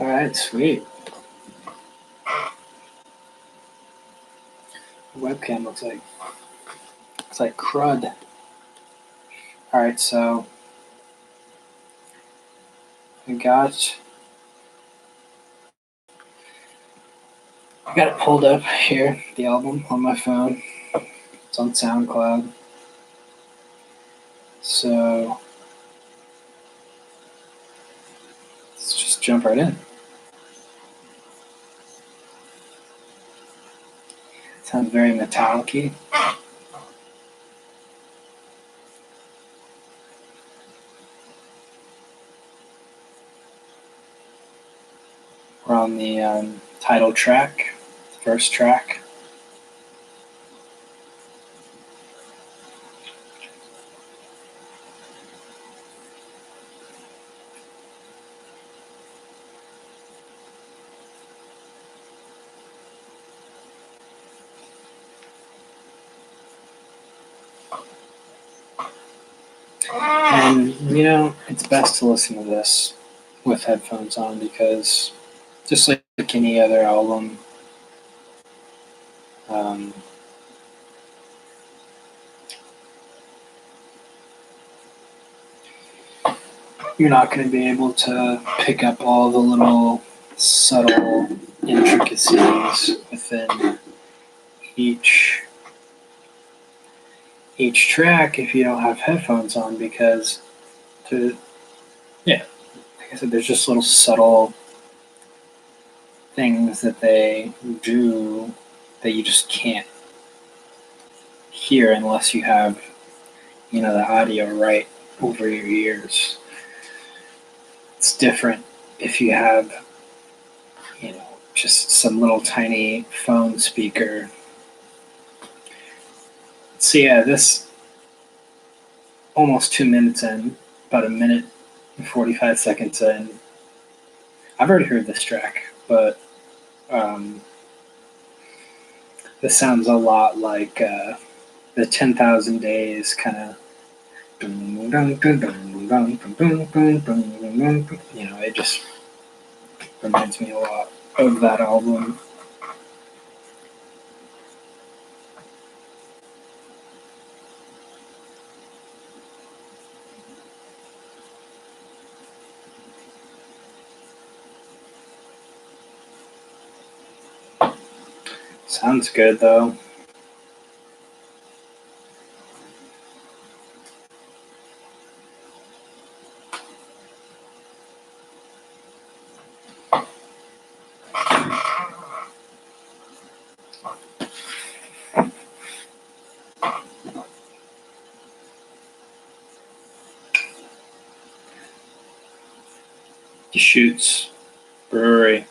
Alright, sweet. The webcam looks like it's like crud. Alright, so I got it pulled up here, the album on my phone. It's on SoundCloud. So let's just jump right in. It sounds very metallic-y. We're on the title track, first track. And, it's best to listen to this with headphones on because just like any other album, you're not going to be able to pick up all the little subtle intricacies within each track if you don't have headphones on because like I said, there's just little subtle things that they do that you just can't hear unless you have, the audio right over your ears. It's different if you have, just some little tiny phone speaker. So yeah, this almost 2 minutes in, about a minute and 45 seconds in. I've already heard this track, but this sounds a lot like the 10,000 Days kind of. It just reminds me a lot of that album. Sounds good though. Deschutes Brewery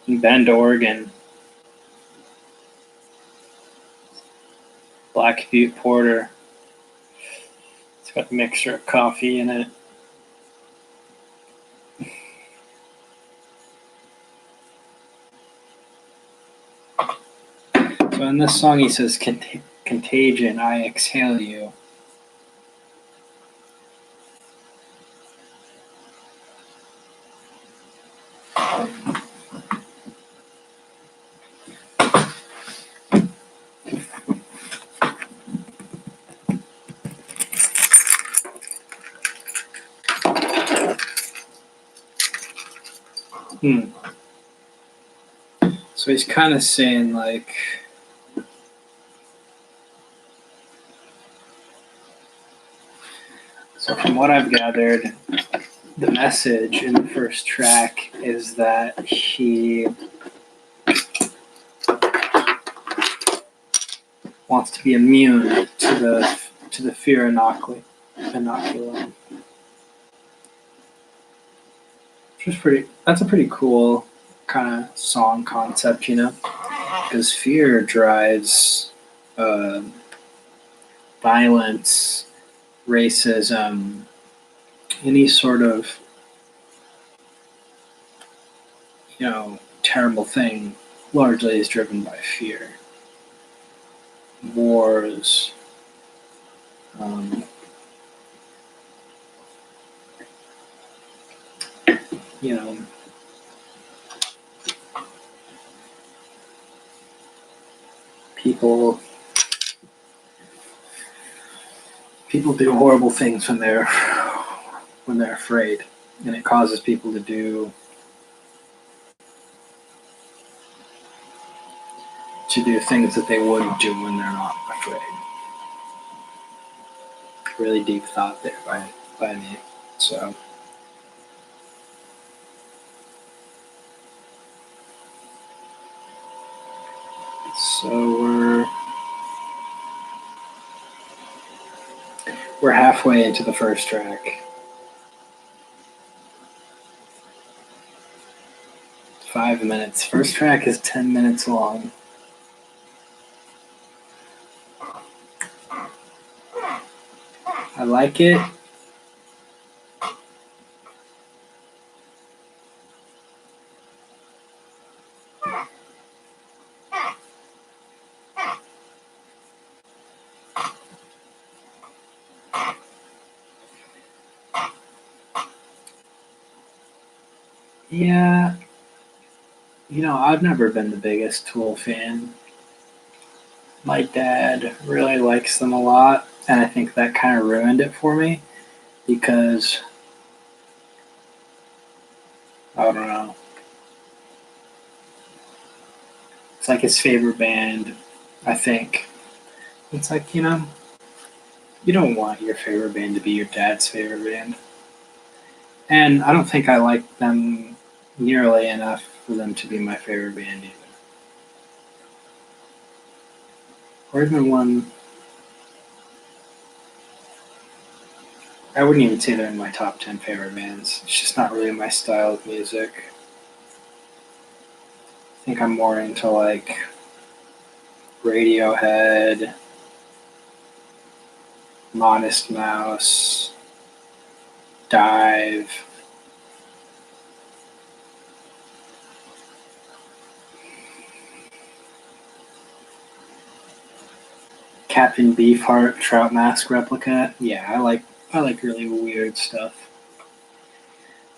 in Bend, Oregon. Black Butte Porter. It's got a mixture of coffee in it. So in this song he says, "Contagion, I exhale you." So he's kind of saying like, so from what I've gathered, the message in the first track is that he wants to be immune to the fear inoculum. That's a pretty cool kind of song concept, because fear drives violence, racism, any sort of, terrible thing largely is driven by fear. Wars, people do horrible things when they're afraid, and it causes people to do things that they wouldn't do when they're not afraid. Really deep thought there by me. So we're halfway into the first track. 5 minutes. First track is 10 minutes long. I like it. Yeah, I've never been the biggest Tool fan. My dad really likes them a lot, and I think that kind of ruined it for me because I don't know. It's like his favorite band, I think. It's like, you don't want your favorite band to be your dad's favorite band. And I don't think I like them nearly enough for them to be my favorite band either. Or even one, I wouldn't even say they're in my top 10 favorite bands. It's just not really my style of music. I think I'm more into like Radiohead, Modest Mouse, Dive. Captain Beefheart Trout Mask replica. Yeah, I like really weird stuff.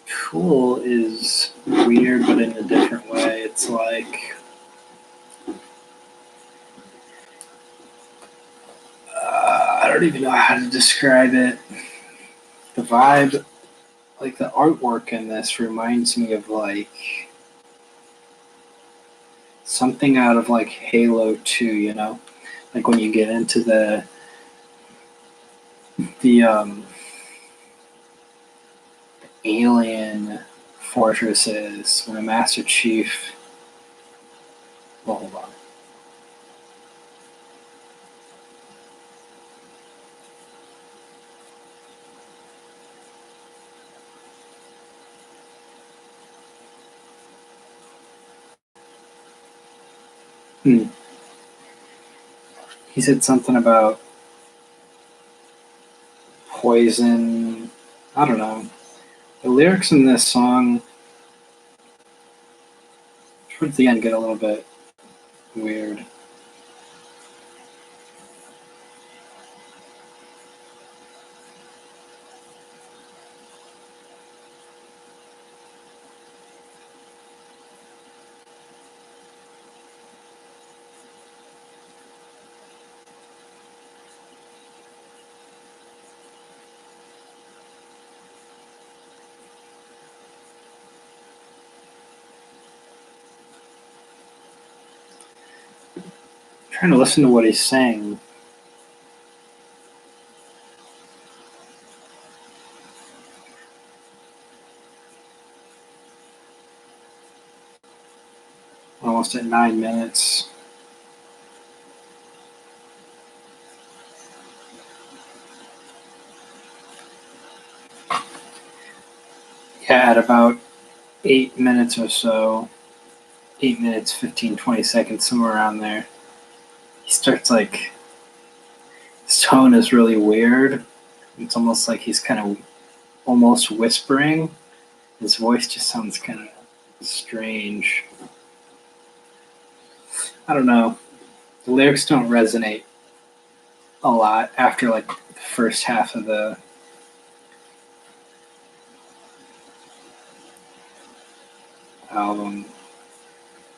Tool is weird, but in a different way. It's like I don't even know how to describe it. The vibe, like the artwork in this, reminds me of like something out of like Halo 2. Like when you get into the alien fortresses when a Master Chief. Well, hold on. He said something about poison. I don't know. The lyrics in this song towards the end get a little bit weird. I'm trying to listen to what he's saying. Almost at 9 minutes. Yeah, at about 8 minutes or so, 8 minutes, 15, 20 seconds, somewhere around there, he starts like, his tone is really weird. It's almost like he's kind of almost whispering. His voice just sounds kind of strange. I don't know. The lyrics don't resonate a lot after like the first half of the album.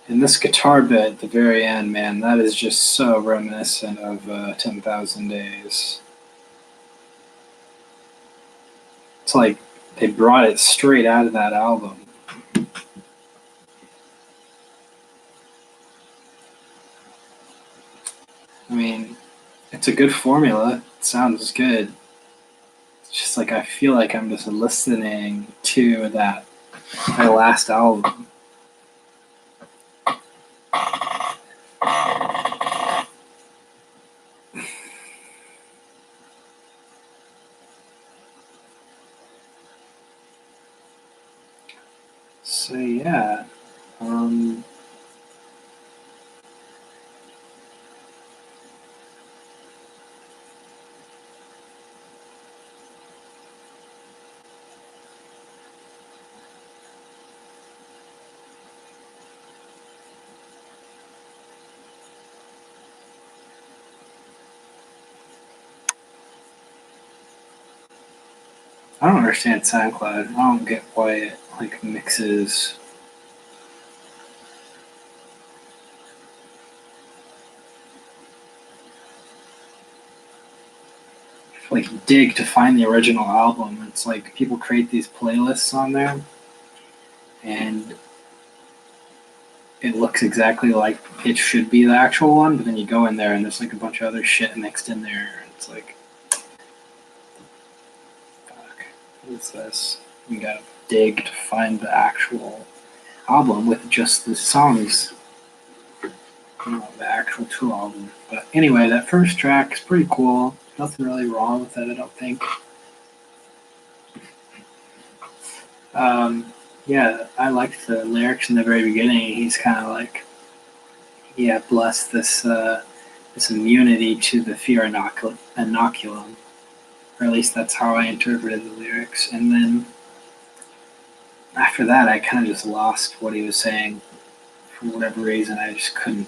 And this guitar bit at the very end, man, that is just so reminiscent of 10,000 Days. It's like they brought it straight out of that album. I mean, it's a good formula. It sounds good. It's just like I feel like I'm just listening to that last album. So yeah, I don't understand SoundCloud. I don't get why it like mixes like dig to find the original album. It's like people create these playlists on there, and it looks exactly like it should be the actual one, but then you go in there and there's like a bunch of other shit mixed in there, and it's like, fuck, what is this? You gotta dig to find the actual album with just the songs, the actual Tool album. But anyway, that first track is pretty cool. Nothing really wrong with it, I don't think. Yeah, I liked the lyrics in the very beginning. He's kind of like, yeah, bless this immunity to the fear inoculum, or at least that's how I interpreted the lyrics. And then after that, I kind of just lost what he was saying for whatever reason. I just couldn't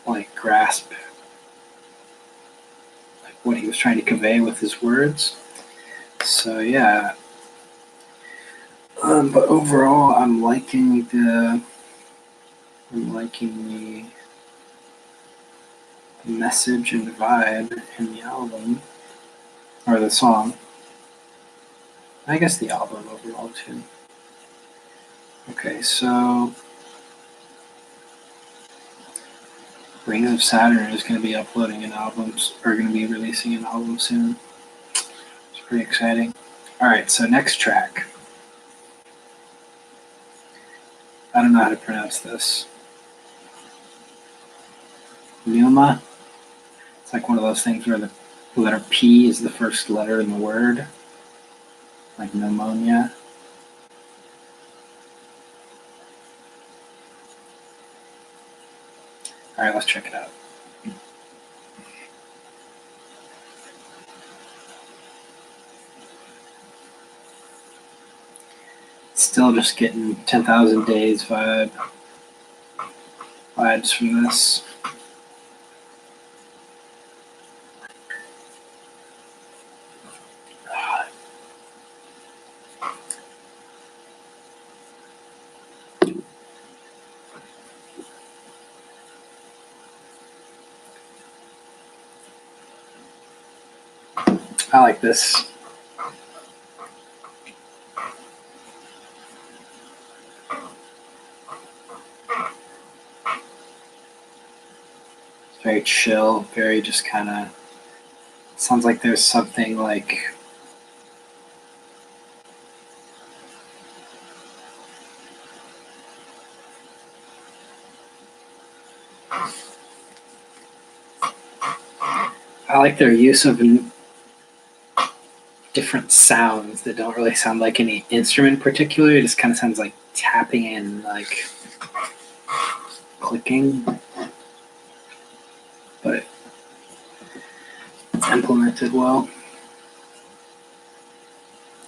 like grasp like what he was trying to convey with his words. So yeah, but overall, I'm liking the message and vibe in the album or the song. I guess the album overall too. Okay, so Rings of Saturn is going to be uploading an album, or going to be releasing an album soon. It's pretty exciting. All right, so next track. I don't know how to pronounce this. Pneuma. It's like one of those things where the letter P is the first letter in the word, like pneumonia. All right, let's check it out. Still just getting 10,000 Days vibes from this. I like this. It's very chill, very just kind of sounds like there's something like I like their use of different sounds that don't really sound like any instrument in particular. It just kind of sounds like tapping and like clicking, but it's implemented well.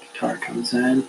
Guitar comes in.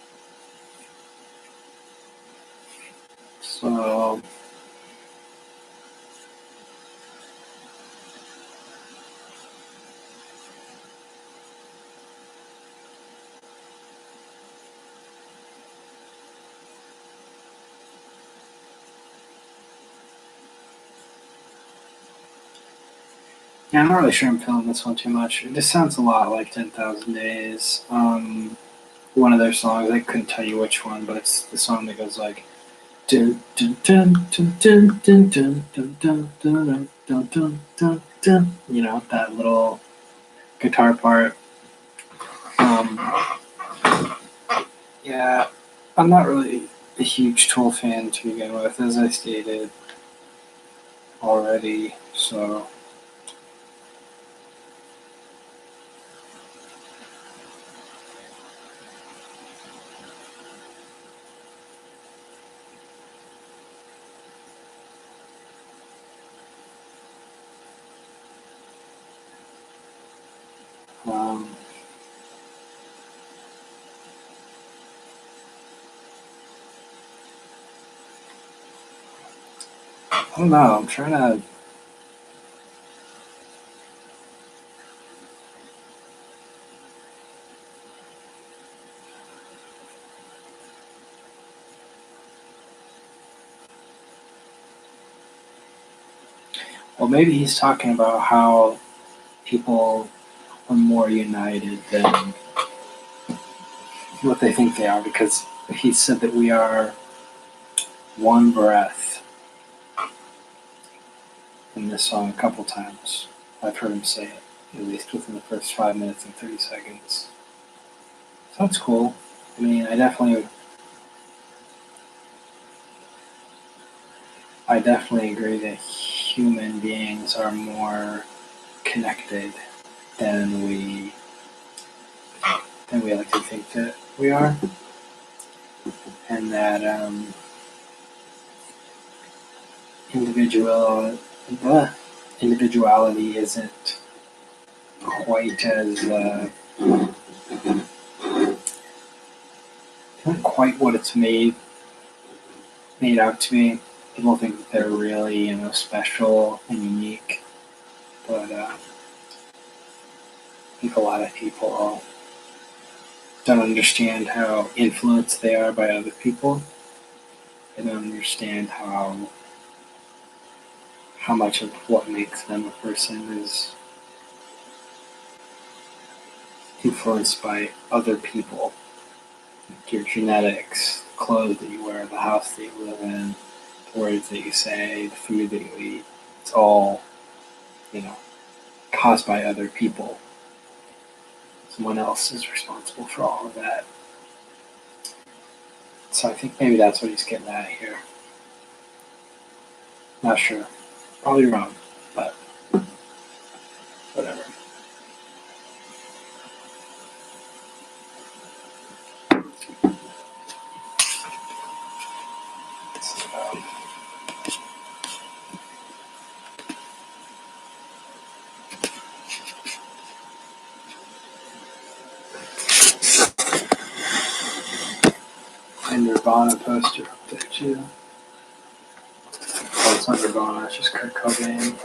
So yeah, I'm not really sure I'm feeling this one too much. It just sounds a lot like 10,000 Days. One of their songs, I couldn't tell you which one, but it's the song that goes like dun dun dun dun dun dun dun dun dun dun dun dun dun dun. You know, that little guitar part. Um, yeah, I'm not really a huge Tool fan to begin with, as I stated already. So um, I don't know. I'm trying to. Well, maybe he's talking about how people are more united than what they think they are, because he said that we are one breath in this song a couple times. I've heard him say it, at least within the first 5 minutes and 30 seconds. So that's cool. I mean, I definitely agree that human beings are more connected than we like to think that we are, and that individual individuality isn't quite as not quite what it's made out to be. People think that they're really special and unique, but I think a lot of people don't understand how influenced they are by other people. They don't understand how much of what makes them a person is influenced by other people. Like your genetics, the clothes that you wear, the house that you live in, the words that you say, the food that you eat. It's all, you know, caused by other people. Someone else is responsible for all of that. So I think maybe that's what he's getting at here. Not sure. Probably wrong, but whatever. Um, and Nirvana poster up there too. Oh, it's not Nirvana, it's just Kurt Cobain.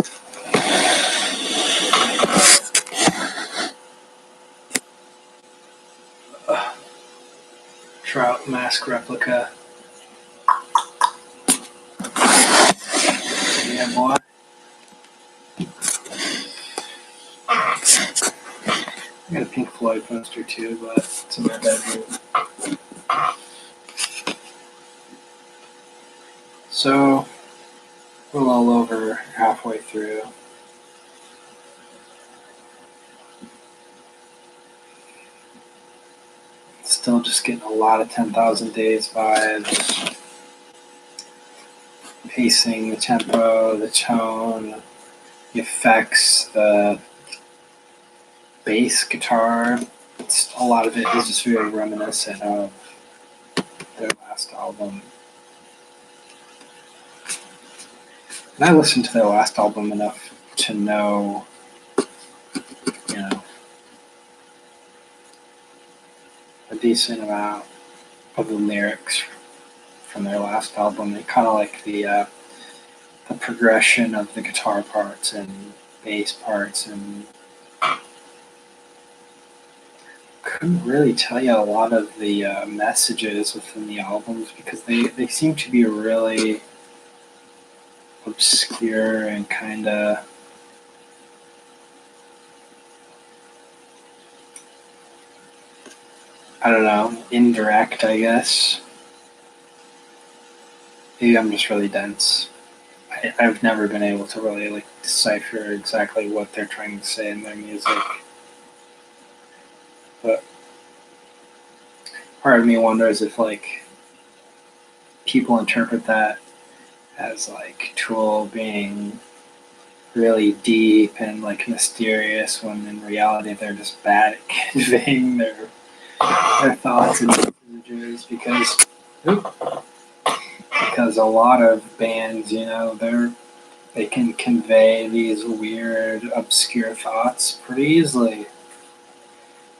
Trout mask replica. Yeah, boy. I got a Pink Floyd poster too, but it's in my bedroom. So we're a little over halfway through. Still just getting a lot of 10,000 Days vibes. Pacing, the tempo, the tone, the effects, the bass guitar. A lot of it is just very reminiscent of their last album. And I listened to their last album enough to know, you know, a decent amount of the lyrics from their last album. They kind of like the progression of the guitar parts and bass parts, and couldn't really tell you a lot of the messages within the albums because they seem to be really obscure and kind of, I don't know, indirect, I guess. Maybe I'm just really dense. I've never been able to really like decipher exactly what they're trying to say in their music, but part of me wonders if like people interpret that as like Tool being really deep and like mysterious when in reality they're just bad at conveying their thoughts and messages because a lot of bands, they can convey these weird obscure thoughts pretty easily.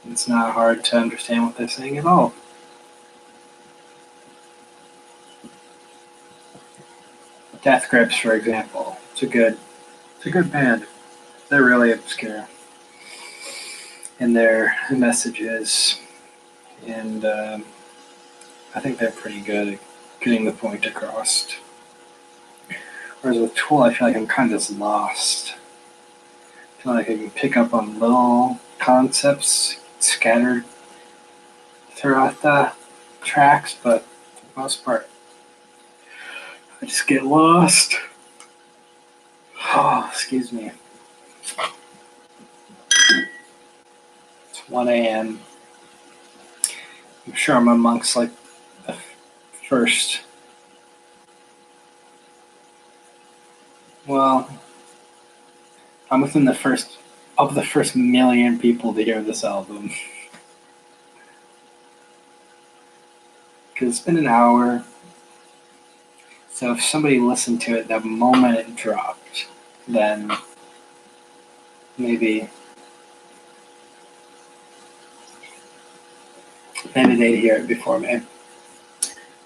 It's not hard to understand what they're saying at all. Death Grips, for example, it's a good band. They're really obscure in their messages, and I think they're pretty good at getting the point across. Whereas with Tool, I feel like I'm kind of just lost. I feel like I can pick up on little concepts scattered throughout the tracks, but for the most part, I just get lost. Oh, excuse me. It's 1 a.m. I'm sure I'm amongst like the first. Well, I'm within the first million people to hear this album. Because it's been an hour. So if somebody listened to it the moment it dropped, then maybe they'd hear it before me.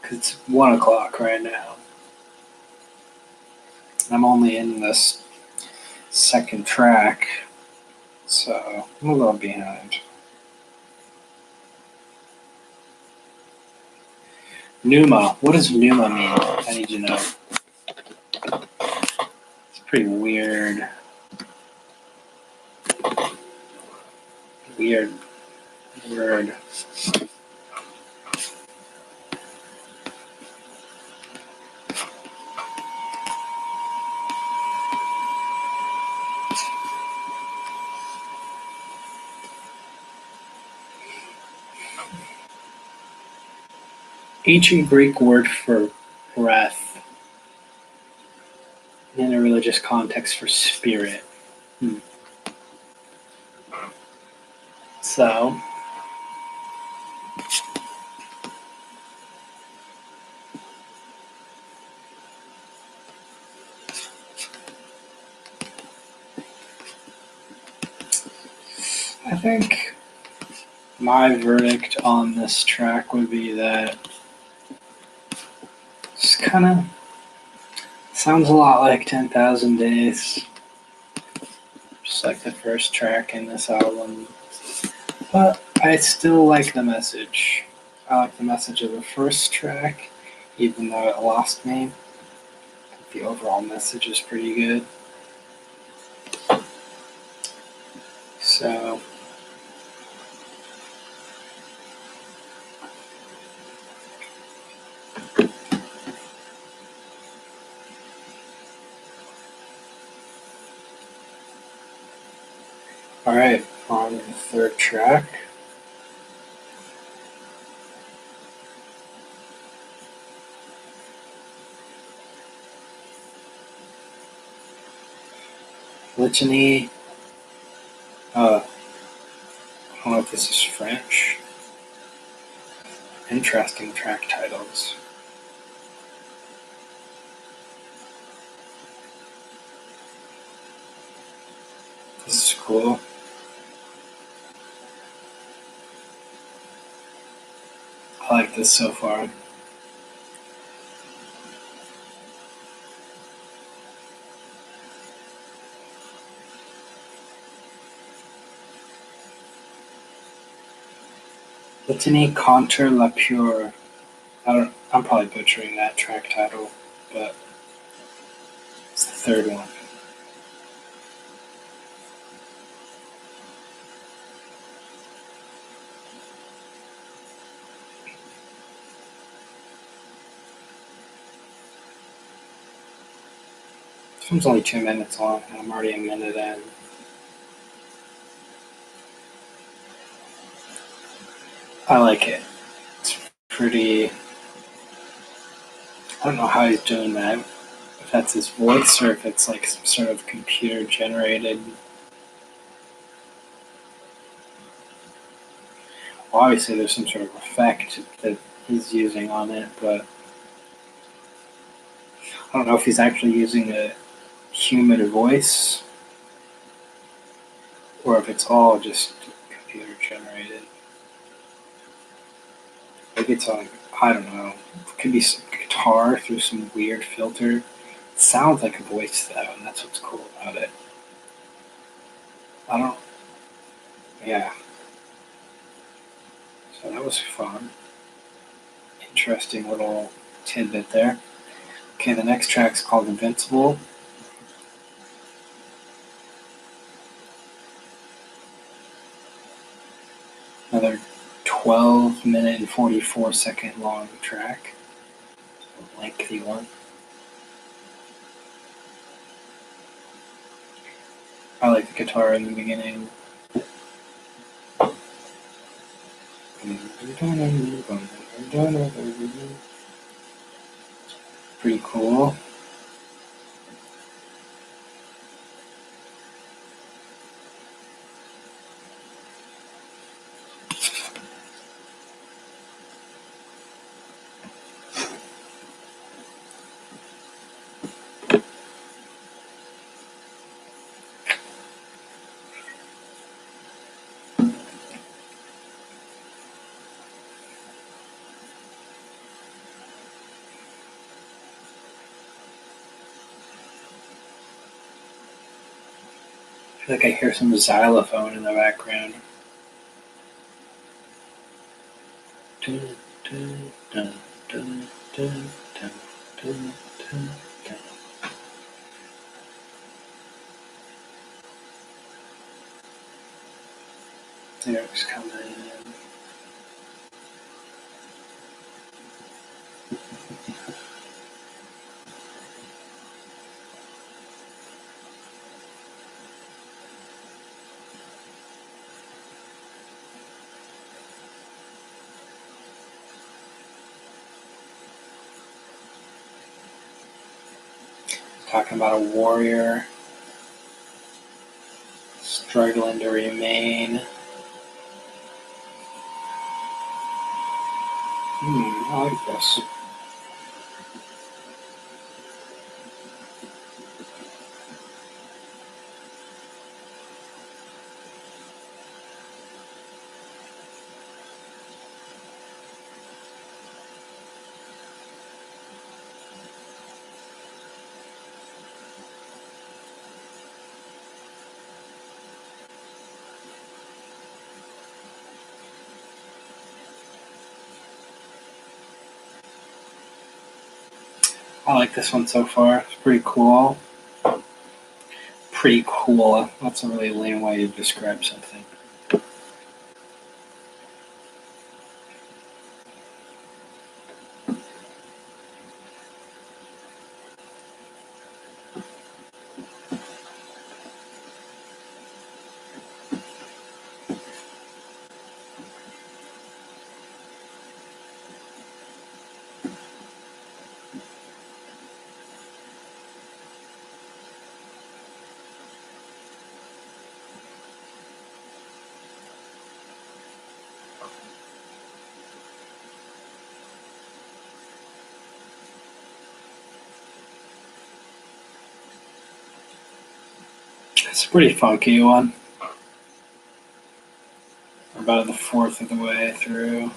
Because it's 1 o'clock right now. I'm only in this second track, so I'm a little behind. Pneuma. What does pneuma mean? I need to know. It's pretty weird. Weird word. Ancient Greek word for breath in a religious context for spirit. So, I think my verdict on this track would be that it's kind of sounds a lot like 10,000 Days, just like the first track in this album. But I still like the message. I like the message of the first track, even though it lost me. The overall message is pretty good. So, alright, on the third track. Litany. I don't know if this is French. Interesting track titles. This is cool. I like this so far. Litanie contre la pure. I'm probably butchering that track title, but it's the third one. This one's only 2 minutes long, and I'm already a minute in. I like it. It's pretty. I don't know how he's doing that. If that's his voice or if it's like some sort of computer generated. Well, obviously, there's some sort of effect that he's using on it, but I don't know if he's actually using a human voice or if it's all just computer generated. Maybe it's like, I don't know. It could be some guitar through some weird filter. It sounds like a voice though, and that's what's cool about it. I don't. Yeah. So that was fun. Interesting little tidbit there. Okay, the next track's called Invincible. Another 12-minute and 44-second long track. A lengthy one. I like the guitar in the beginning. Pretty cool. I feel like I hear some xylophone in the background. There's coming in. Talking about a warrior struggling to remain. I like this. I like this one so far. It's pretty cool. Pretty cool. That's a really lame way to describe something. It's a pretty funky one. About the fourth of the way through.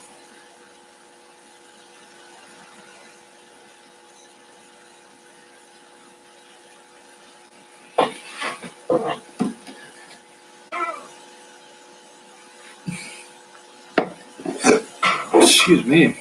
Excuse me.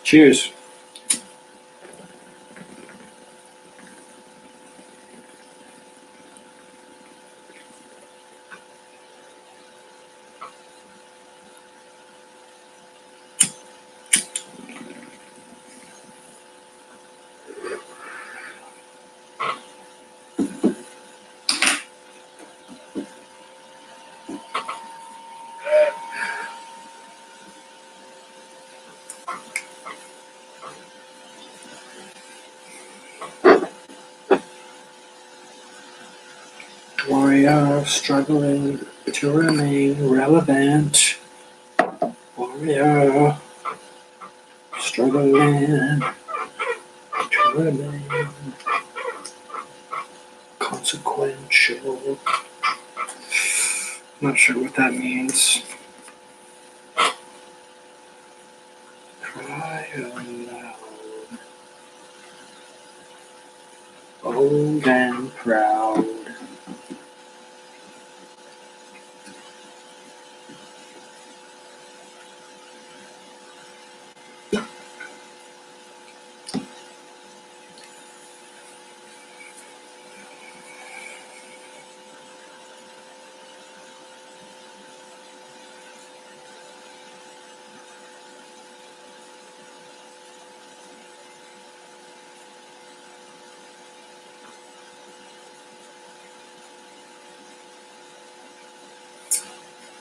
Cheers. Warrior struggling to remain relevant. Warrior struggling to remain consequential. Not sure what that means. Cry aloud. Bold and proud.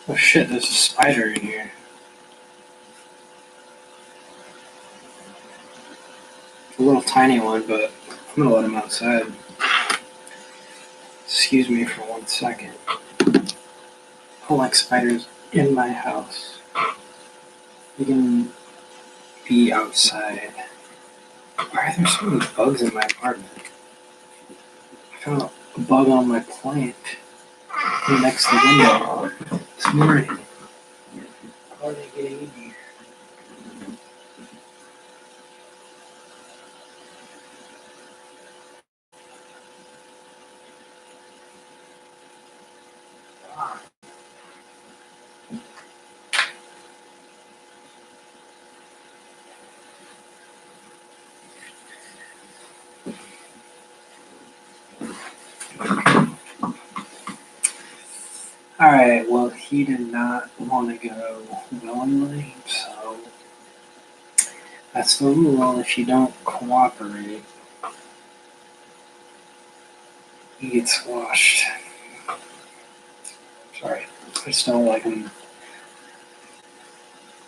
Oh shit, there's a spider in here. A little tiny one, but I'm gonna let him outside. Excuse me for 1 second. I don't like spiders in my house. You can be outside. Why are there so many bugs in my apartment? I found a bug on my plant next to the window this morning. How are they getting in here? Alright, well, he did not want to go willingly, so that's the rule. If you don't cooperate, you get squashed. Sorry, I just don't like them.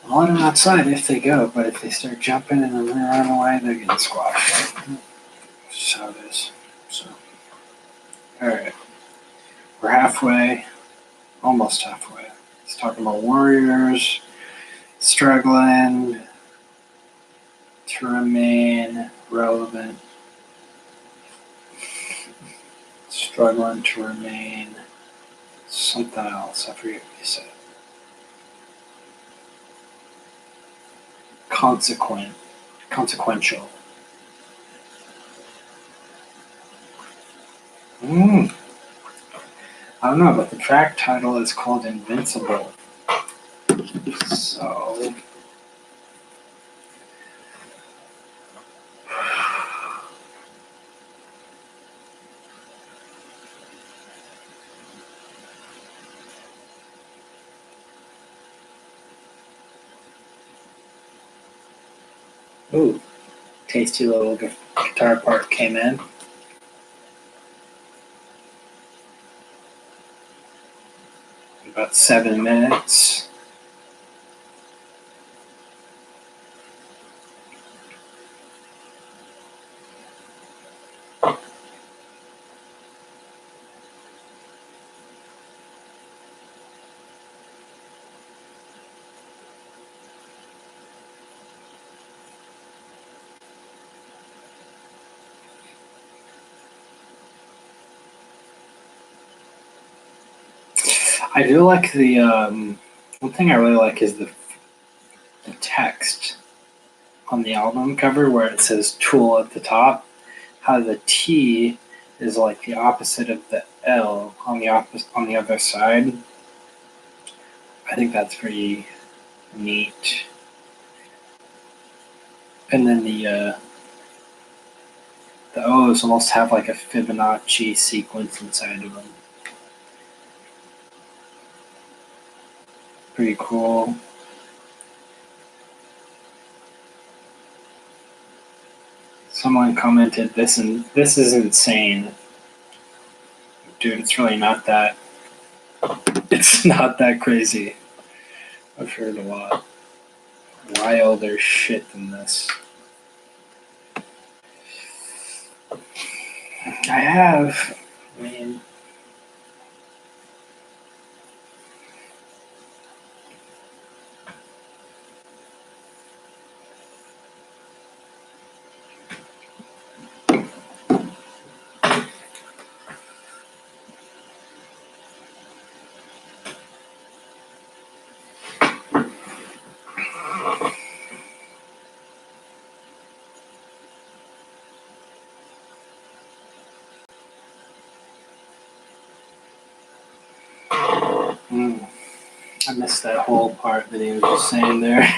I'll let them outside if they go, but if they start jumping and then running away, they're getting squashed. That's just how it is. So, alright, we're halfway, almost halfway. Let's talk about warriors struggling to remain relevant, struggling to remain something else. I forget what you said. Consequential. I don't know, but the track title is called Invincible. So, ooh, tasty little guitar part came in. About 7 minutes. I do like the one thing I really like is the text on the album cover where it says Tool at the top. How the T is like the opposite of the L on the other side. I think that's pretty neat. And then the O's almost have like a Fibonacci sequence inside of them. Pretty cool. Someone commented, this is insane. Dude, it's really not that. It's not that crazy. I've heard a lot wilder shit than this. I have. I mean, I missed that whole part that he was just saying there.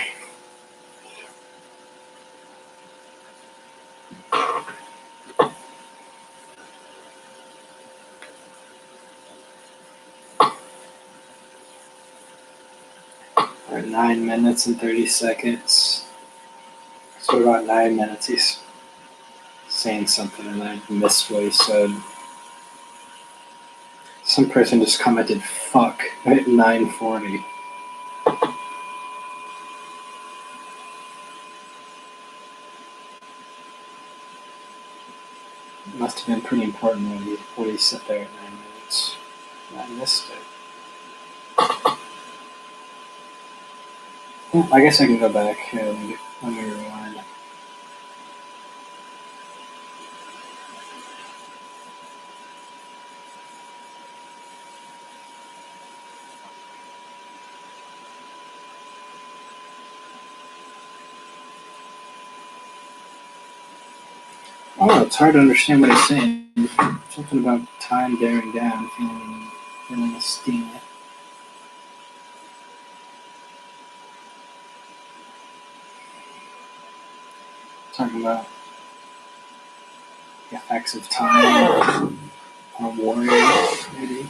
Or 9 minutes and 30 seconds. So about 9 minutes he's saying something and I missed what he said. Some person just commented fuck at 9:40. It must have been pretty important what he said there at 9 minutes. I missed it. Well, I guess I can go back here. Let me rewind. Oh, it's hard to understand what he's saying. Something about time bearing down, feeling a steam. Talking about the effects of time on warriors, maybe.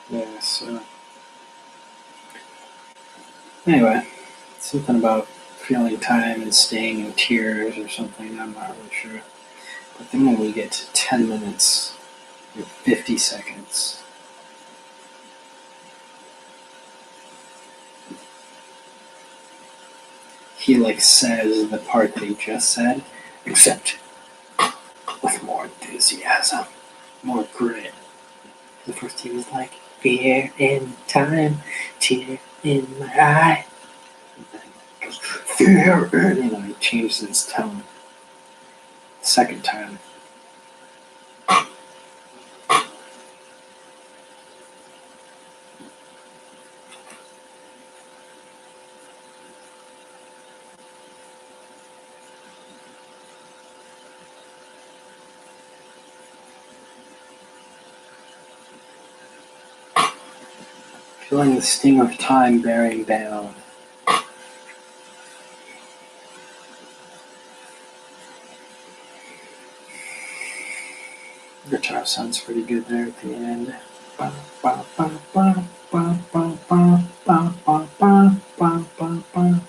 Yeah, so. Anyway, something about feeling time and staying in tears or something, I'm not really sure. But then when we get to 10 minutes and 50 seconds, he like says the part that he just said, except with more enthusiasm, more grit. The first he was like, fear in time, tear in my eye. And then he goes, fear in, he changes his tone. The second time. Feeling the sting of time bearing down. Guitar sounds pretty good there at the end. ba, ba, ba, ba, ba, ba, ba.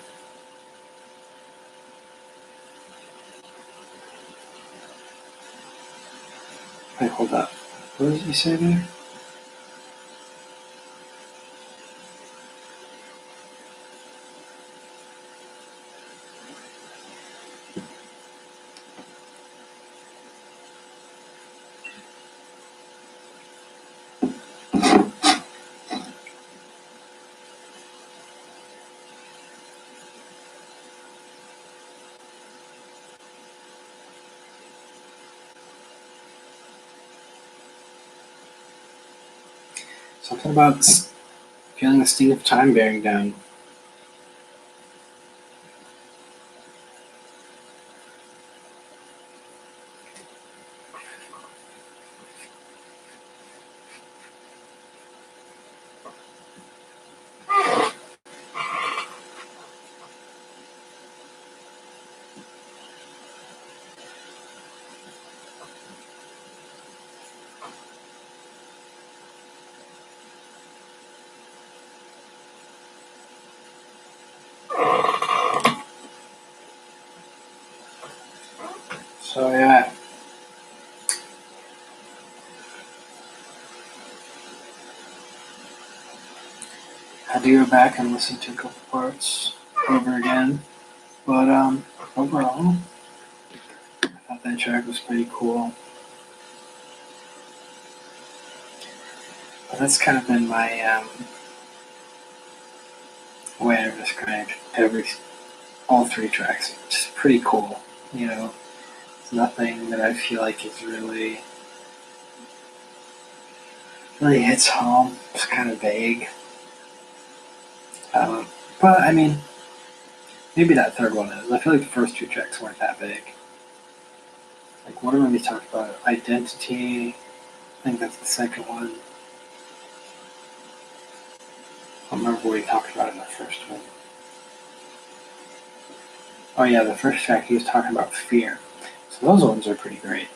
Wait, hold up. What did you say there? Something about feeling the sting of time bearing down. So yeah, I had to go back and listen to a couple parts over again. But overall, I thought that track was pretty cool. But that's kind of been my way I've described all three tracks. Just pretty cool. You know, it's nothing that I feel like is really hits home. It's kind of vague. But I mean, maybe that third one is. I feel like the first two tracks weren't that big. Like, what are we talking about? Identity. I think that's the second one. I don't remember what he talked about in the first one. Oh yeah, the first track he was talking about fear. So those ones are pretty great.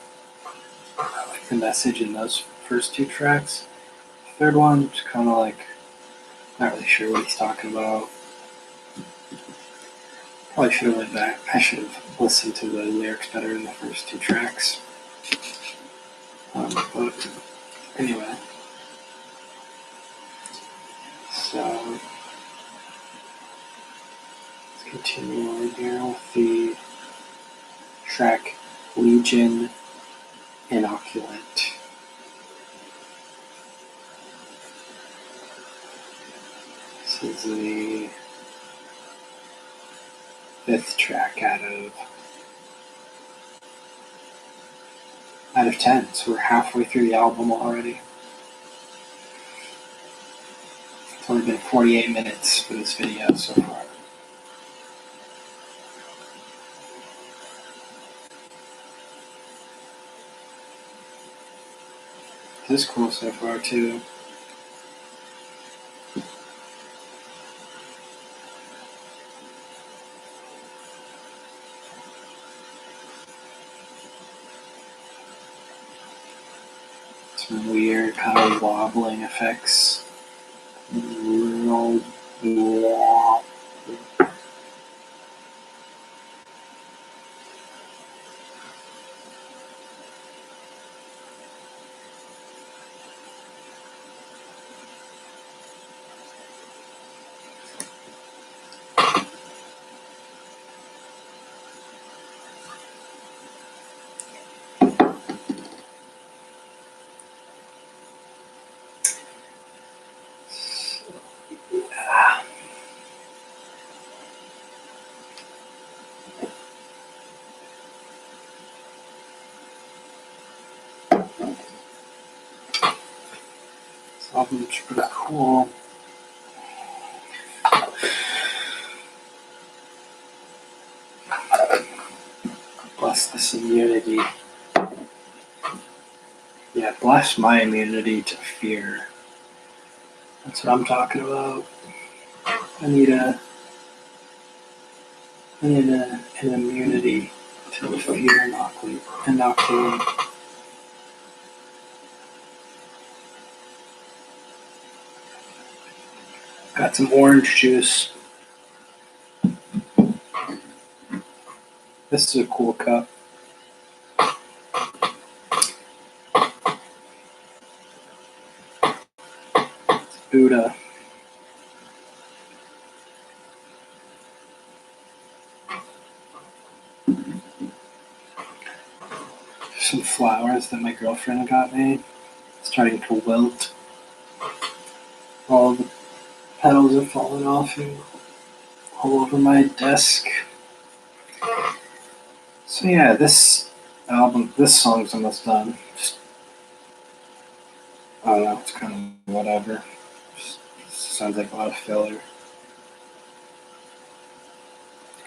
I like the message in those first two tracks. The third one, just kind of like, not really sure what he's talking about. Probably should have went back. I should have listened to the lyrics better in the first two tracks. But anyway, so let's continue on here with the track Legion Inoculum. This is the fifth track out of 10, so we're halfway through the album already. It's only been 48 minutes for this video so far. This is cool so far too. Some weird kind of wobbling effects. This album's pretty cool. Bless this immunity. Yeah, bless my immunity to fear. That's what I'm talking about. I need an immunity to the fear inoculum. Got some orange juice. This is a cool cup. It's Buddha. Some flowers that my girlfriend got me. Starting to wilt. All the petals are falling off and all over my desk. So yeah, this song's almost done. Just, I don't know, it's kind of whatever. Just sounds like a lot of filler.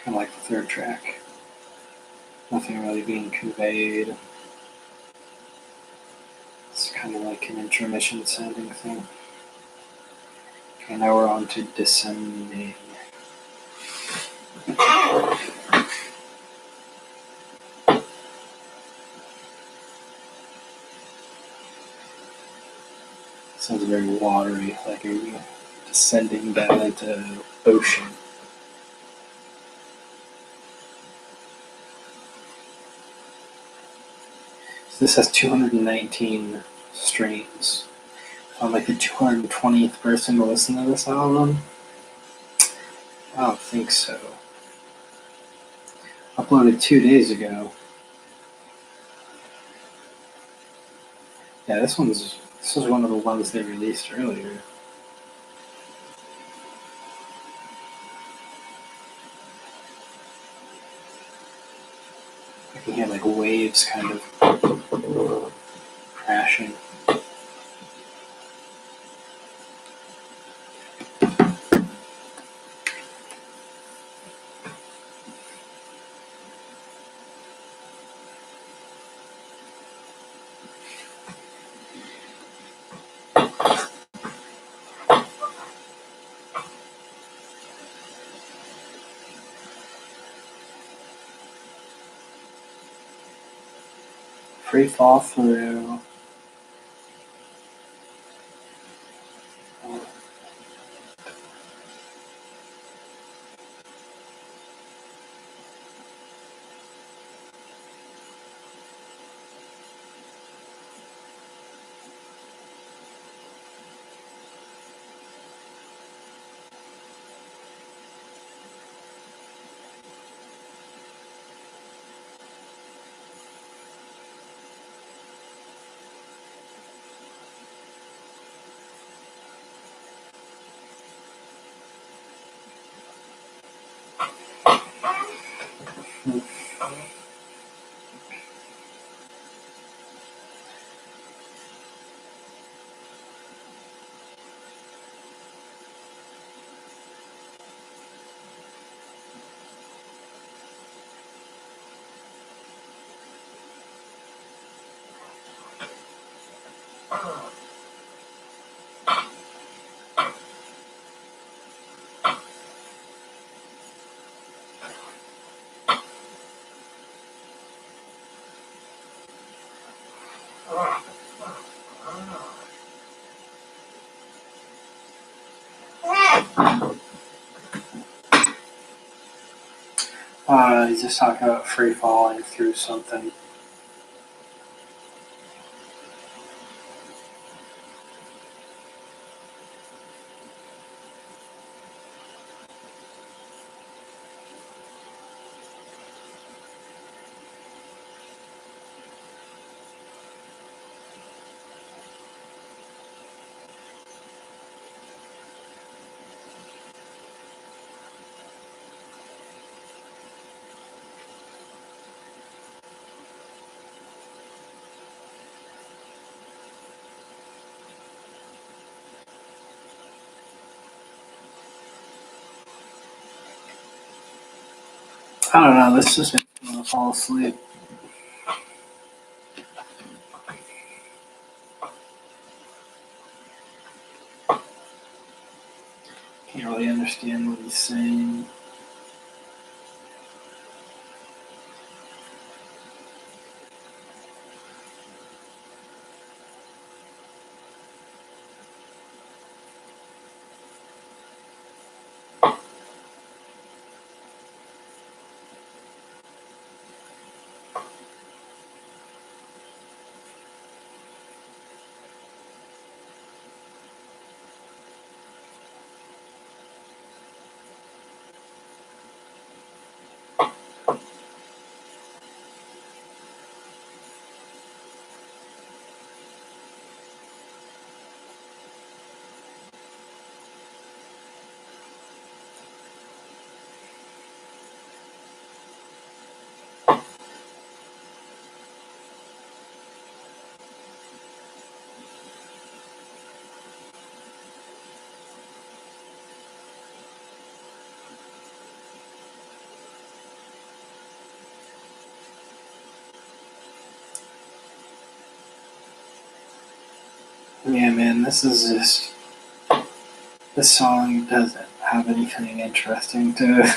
Kind of like the third track. Nothing really being conveyed. It's kind of like an intermission sounding thing. Okay, now we're on to Descending. Sounds very watery, like you're descending down into ocean. So this has 219 streams. I'm like the 220th person to listen to this album. I don't think so. Uploaded 2 days ago. Yeah, this was one of the ones they released earlier. I can hear like waves kind of crashing. Free fall through. He's just talking about free falling through something. I don't know, this just makes me want to fall asleep. Can't really understand what he's saying. Yeah, man, this song doesn't have anything interesting to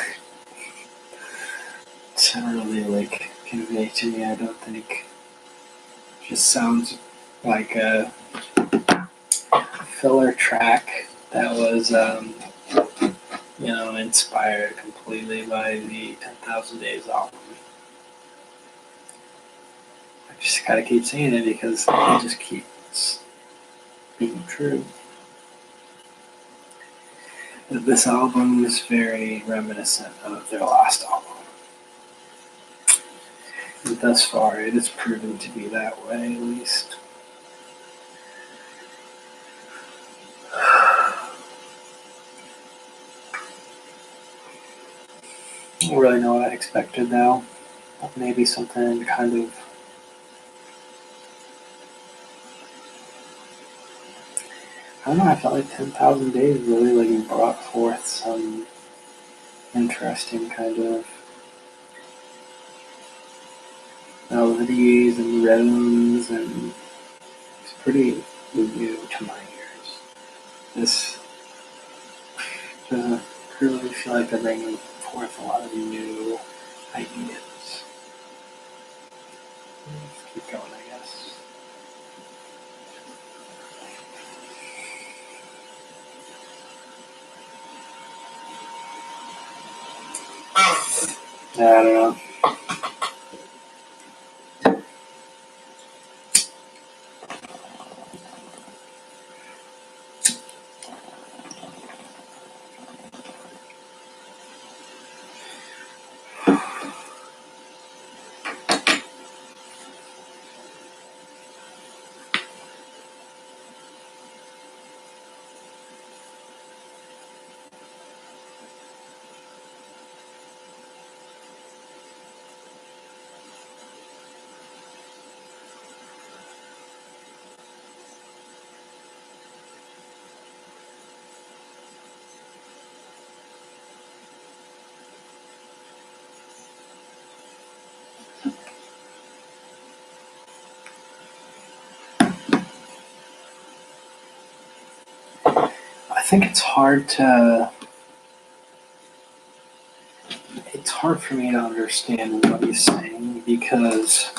really like convey to me. I don't think. It just sounds like a filler track that was, inspired completely by the 10,000 Days album. I just gotta keep saying it because it just keeps being true. This album is very reminiscent of their last album. And thus far, it has proven to be that way, at least. I don't really know what I expected, though. Maybe something kind of. I don't know, I felt like 10,000 Days really like brought forth some interesting kind of melodies and rhythms, and it's pretty new to my ears. This doesn't really feel like they're bringing forth a lot of new ideas. Let's keep going, I guess. I don't know. I think it's hard for me to understand what he's saying because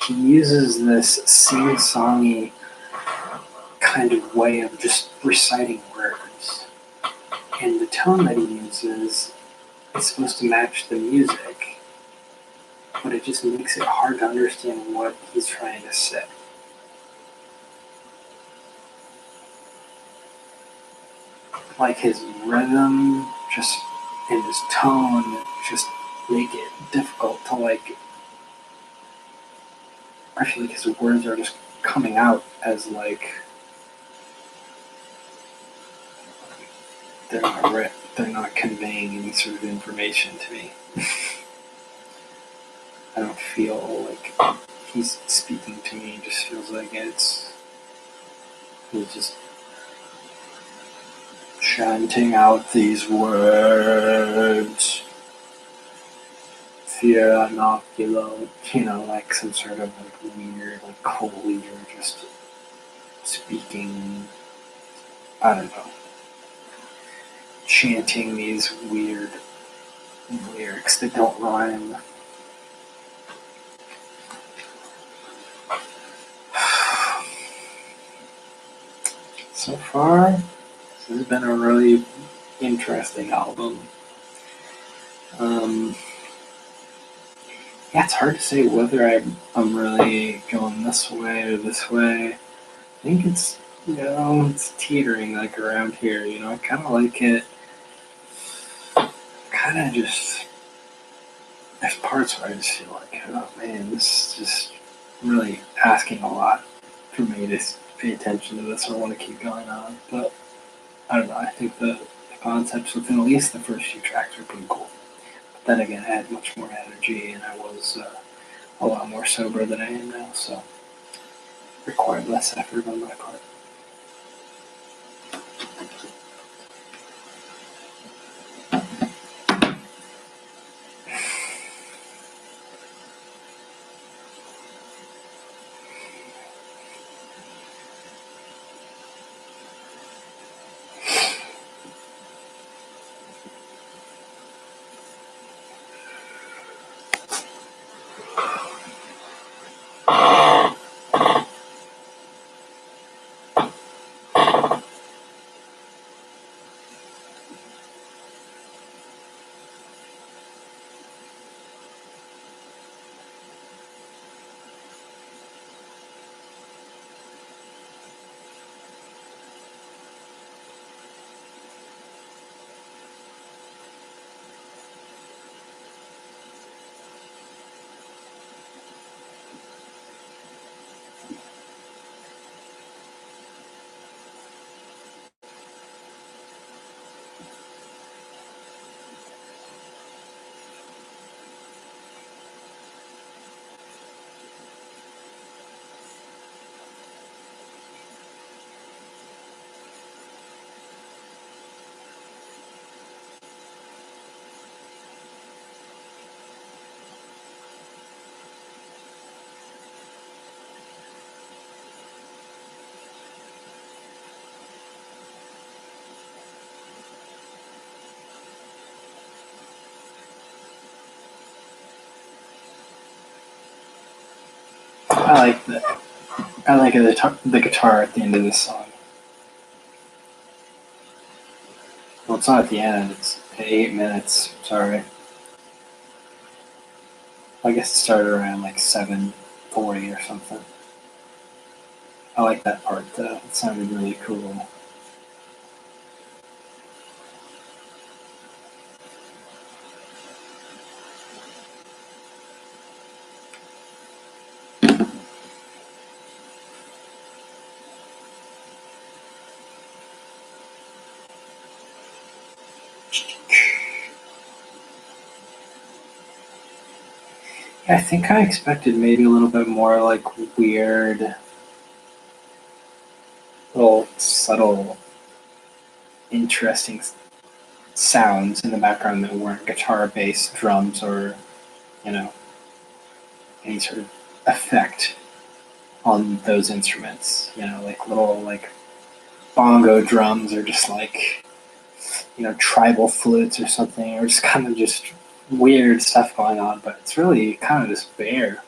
he uses this sing-songy kind of way of just reciting words. And the tone that he uses is supposed to match the music, but it just makes it hard to understand what he's trying to say. Like his rhythm just and his tone just make it difficult to like. I feel like his words are just coming out as like they're not conveying any sort of information to me. I don't feel like he's speaking to me. It just feels like he's just chanting out these words. Fear Inoculum, like some sort of like weird, like cult leader just speaking, I don't know, chanting these weird lyrics that don't rhyme. So far, this has been a really interesting album. Yeah, it's hard to say whether I'm really going this way or this way. I think it's teetering like around here. I kind of like it. Kind of just there's parts where I just feel like, oh man, this is just really asking a lot for me to pay attention to this or want to keep going on. But I don't know. I think the concepts within at least the first few tracks are pretty cool. But then again, I had much more energy and I was a lot more sober than I am now, so it required less effort on my part. I like the guitar at the end of this song. Well, it's not at the end. It's 8 minutes. Sorry. I guess it started around like 7:40 or something. I like that part though. It sounded really cool. Yeah, I think I expected maybe a little bit more like weird, little subtle, interesting sounds in the background that weren't guitar, bass, drums, or you know any sort of effect on those instruments. Like little like bongo drums or just like tribal flutes or something, or just kind of just weird stuff going on. But it's really kind of just bare.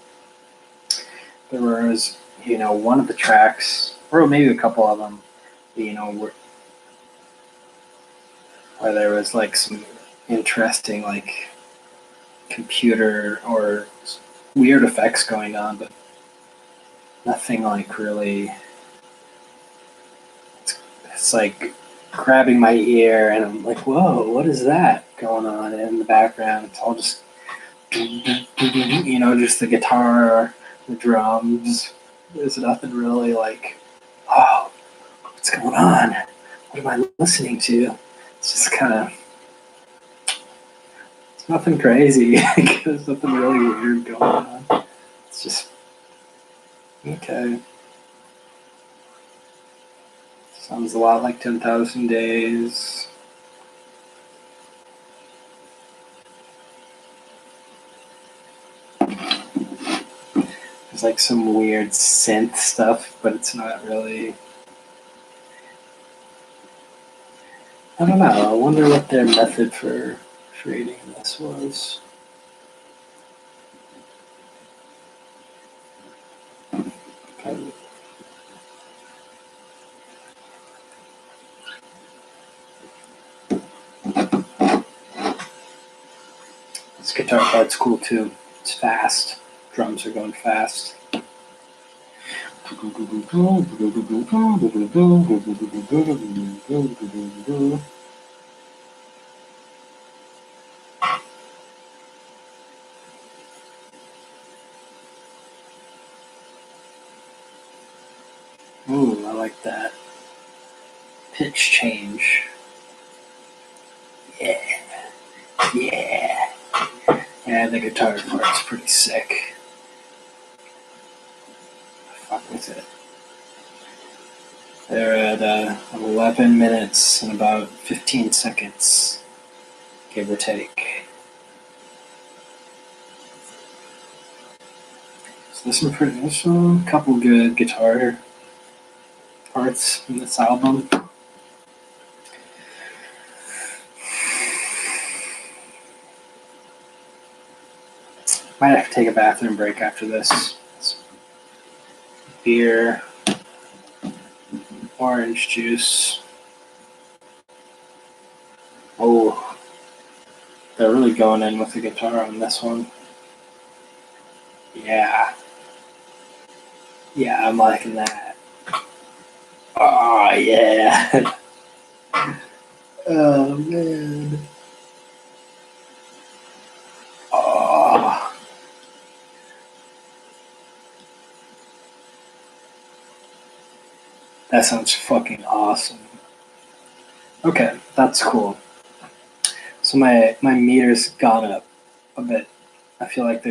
There was one of the tracks, or maybe a couple of them, where there was like some interesting like computer or weird effects going on, but nothing like really. It's like grabbing my ear, and I'm like, whoa, what is that going on in the background? It's all just, just the guitar, the drums. There's nothing really like, oh, what's going on? What am I listening to? It's just kind of, it's nothing crazy. There's nothing really weird going on. It's just, okay. Sounds a lot like 10,000 Days. There's like some weird synth stuff, but it's not really. I don't know. I wonder what their method for creating this was. This guitar part's cool too. It's fast. Drums are going fast. Ooh, I like that. Pitch change. Yeah. Yeah. Yeah, the guitar part's pretty sick. Fuck with it. They're at 11 minutes and about 15 seconds, give or take. So there's a couple good guitar parts in this album. Might have to take a bathroom break after this. Beer, orange juice. Oh, they're really going in with the guitar on this one. Yeah. Yeah, I'm liking that. Oh, yeah. Oh, man. Oh. That sounds fucking awesome. Okay, that's cool. So my meter's gone up a bit. I feel like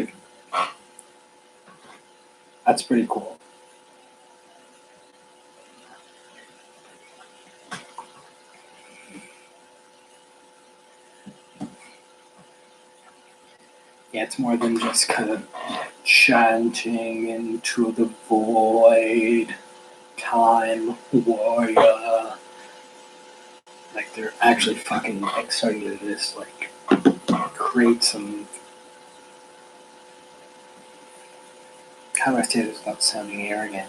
that's pretty cool. Yeah, it's more than just kind of chanting into the void, time warrior. Like they're actually fucking like starting to just like create some how I say this without sounding arrogant.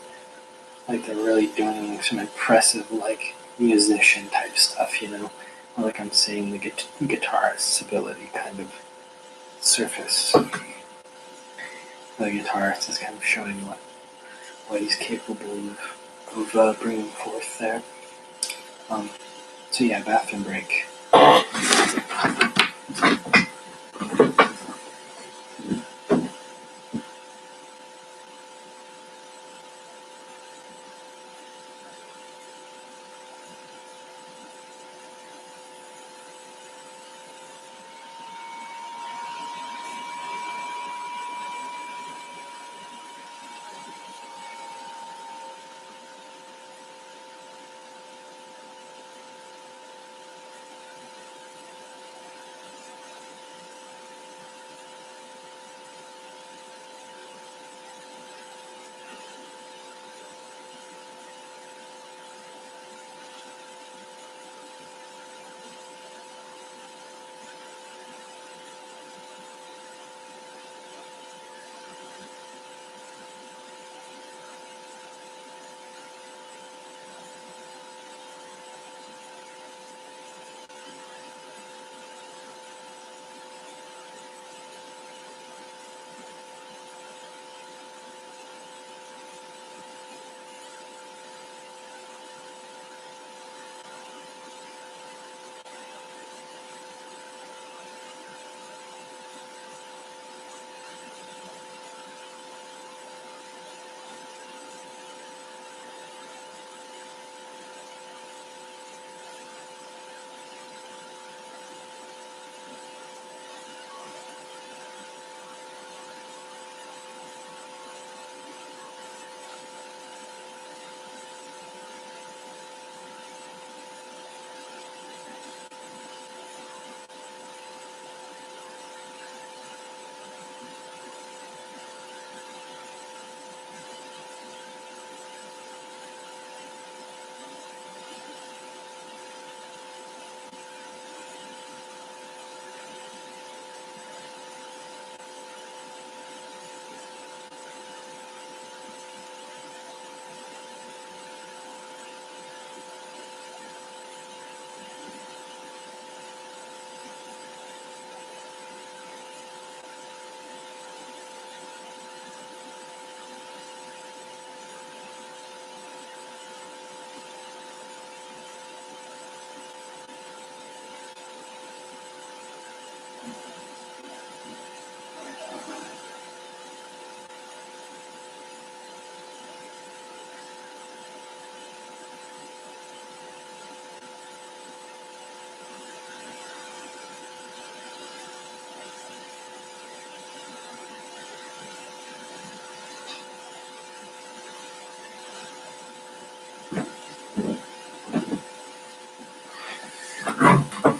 Like they're really doing some impressive, like musician type stuff, you know, or like I'm saying the guitarist's ability kind of surface. The guitarist is kind of showing what he's capable of bringing forth there. So yeah, bathroom break.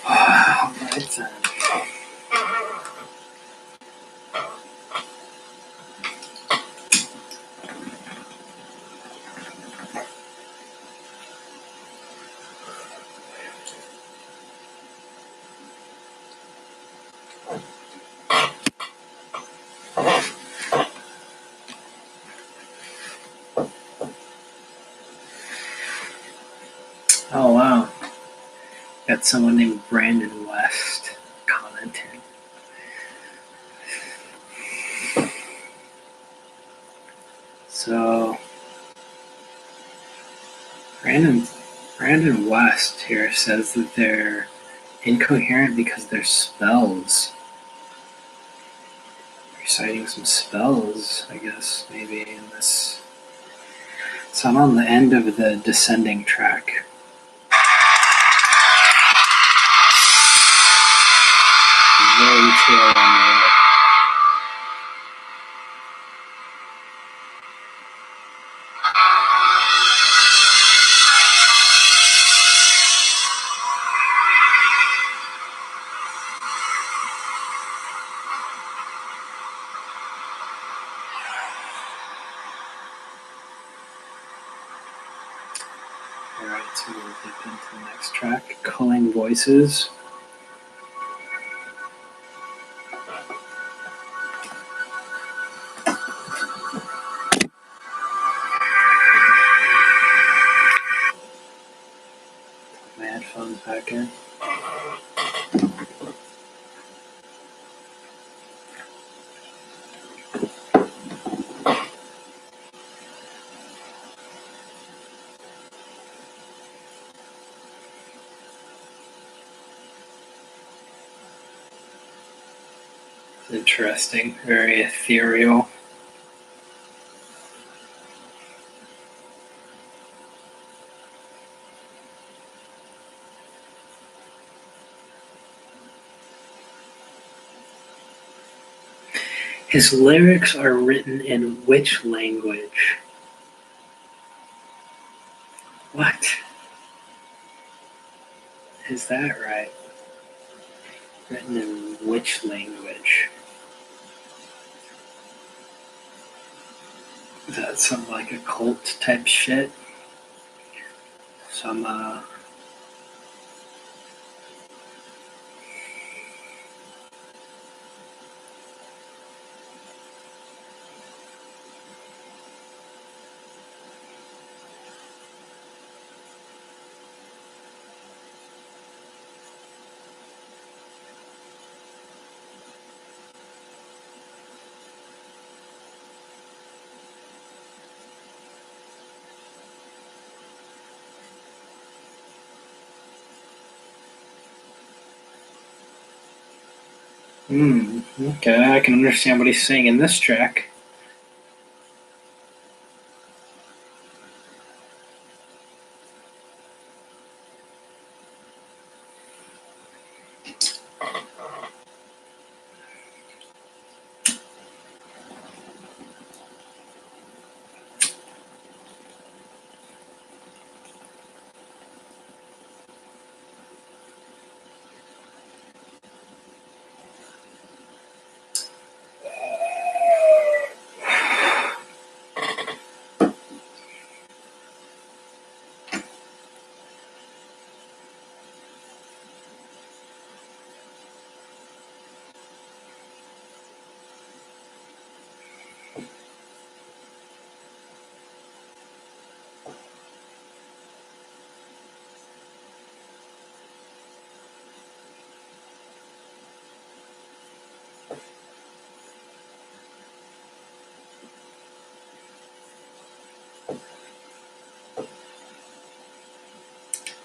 Alright then. Oh wow. Got someone named Brandon West commenting. So Brandon West here says that they're incoherent because their spells. Reciting some spells, I guess, maybe in this. So I'm on the end of the descending track. Very tail on the right. Alright, so we'll dip into the next track. Culling Voices. headphones back in. Interesting, very ethereal. His lyrics are written in which language? What? Is that right? Written in which language? Is that some like occult type shit? Some okay, I can understand what he's saying in this track.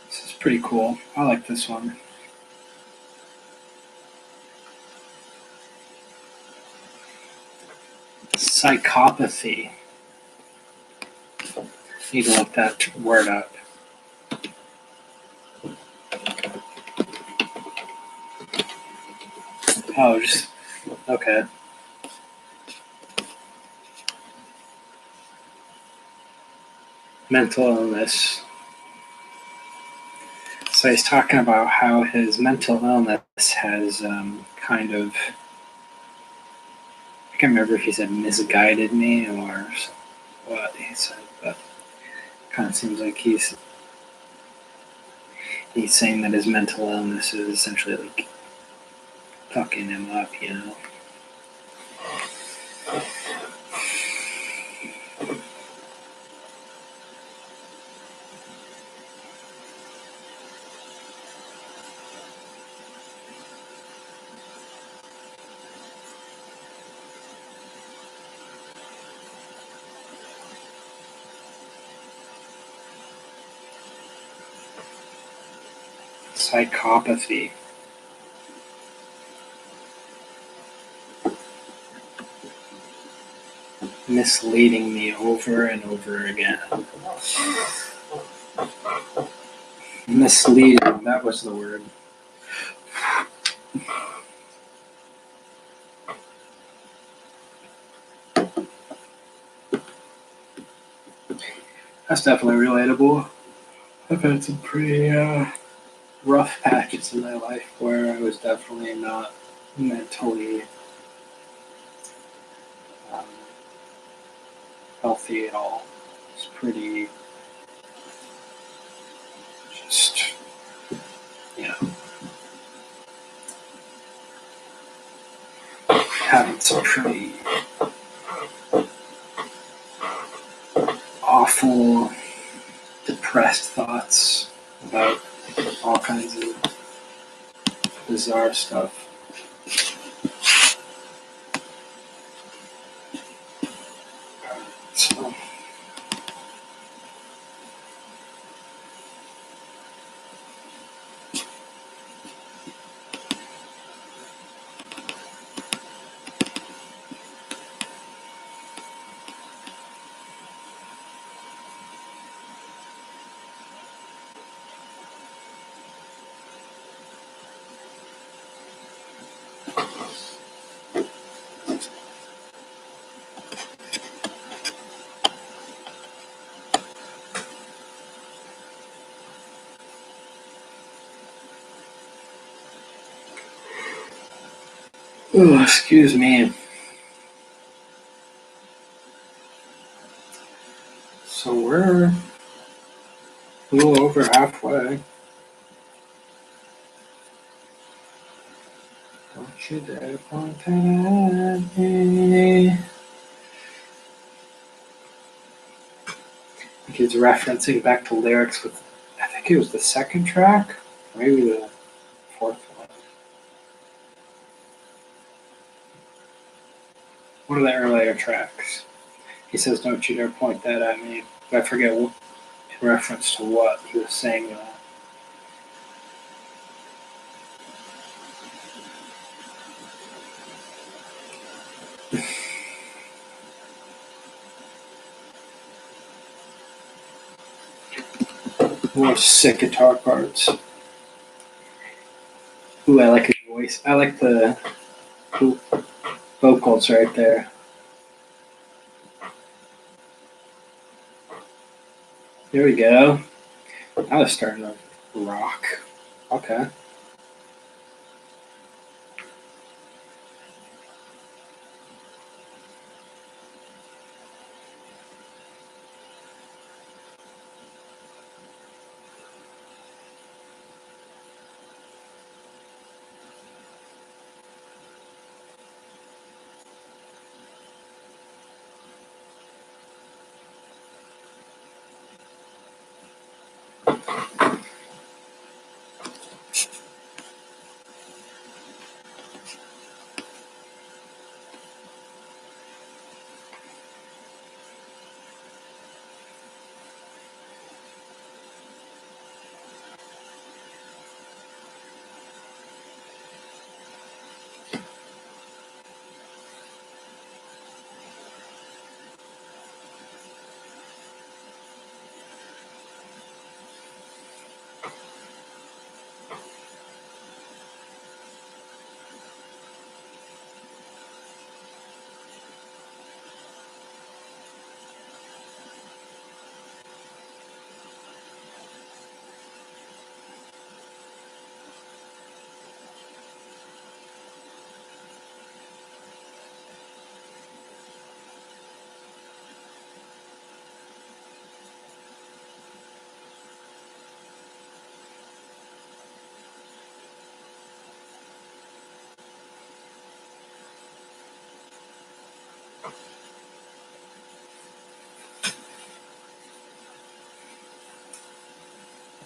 This is pretty cool. I like this one. Psychopathy. Need to look that word up. Oh, just okay. Mental illness. So he's talking about how his mental illness has kind of, I can't remember if he said misguided me or what he said, but it kind of seems like he's saying that his mental illness is essentially like fucking him up, you know. Psychopathy. Misleading me over and over again. Misleading, that was the word. That's definitely relatable. I've had some pretty rough patches in my life where I was definitely not mentally um, healthy at all. It's pretty just, you know, having some pretty awful, depressed thoughts about all kinds of bizarre stuff. So, oh, excuse me. So we're a little over halfway. Don't you dare point that at me. I think he's referencing back to lyrics with, I think it was the second track, maybe the fourth one. One of the earlier tracks. He says, "Don't you dare point that at me." But I forget what, in reference to what he was saying that. More sick guitar parts. Ooh, I like his voice. I like the vocals right there. There we go. Now it's starting to rock. Okay.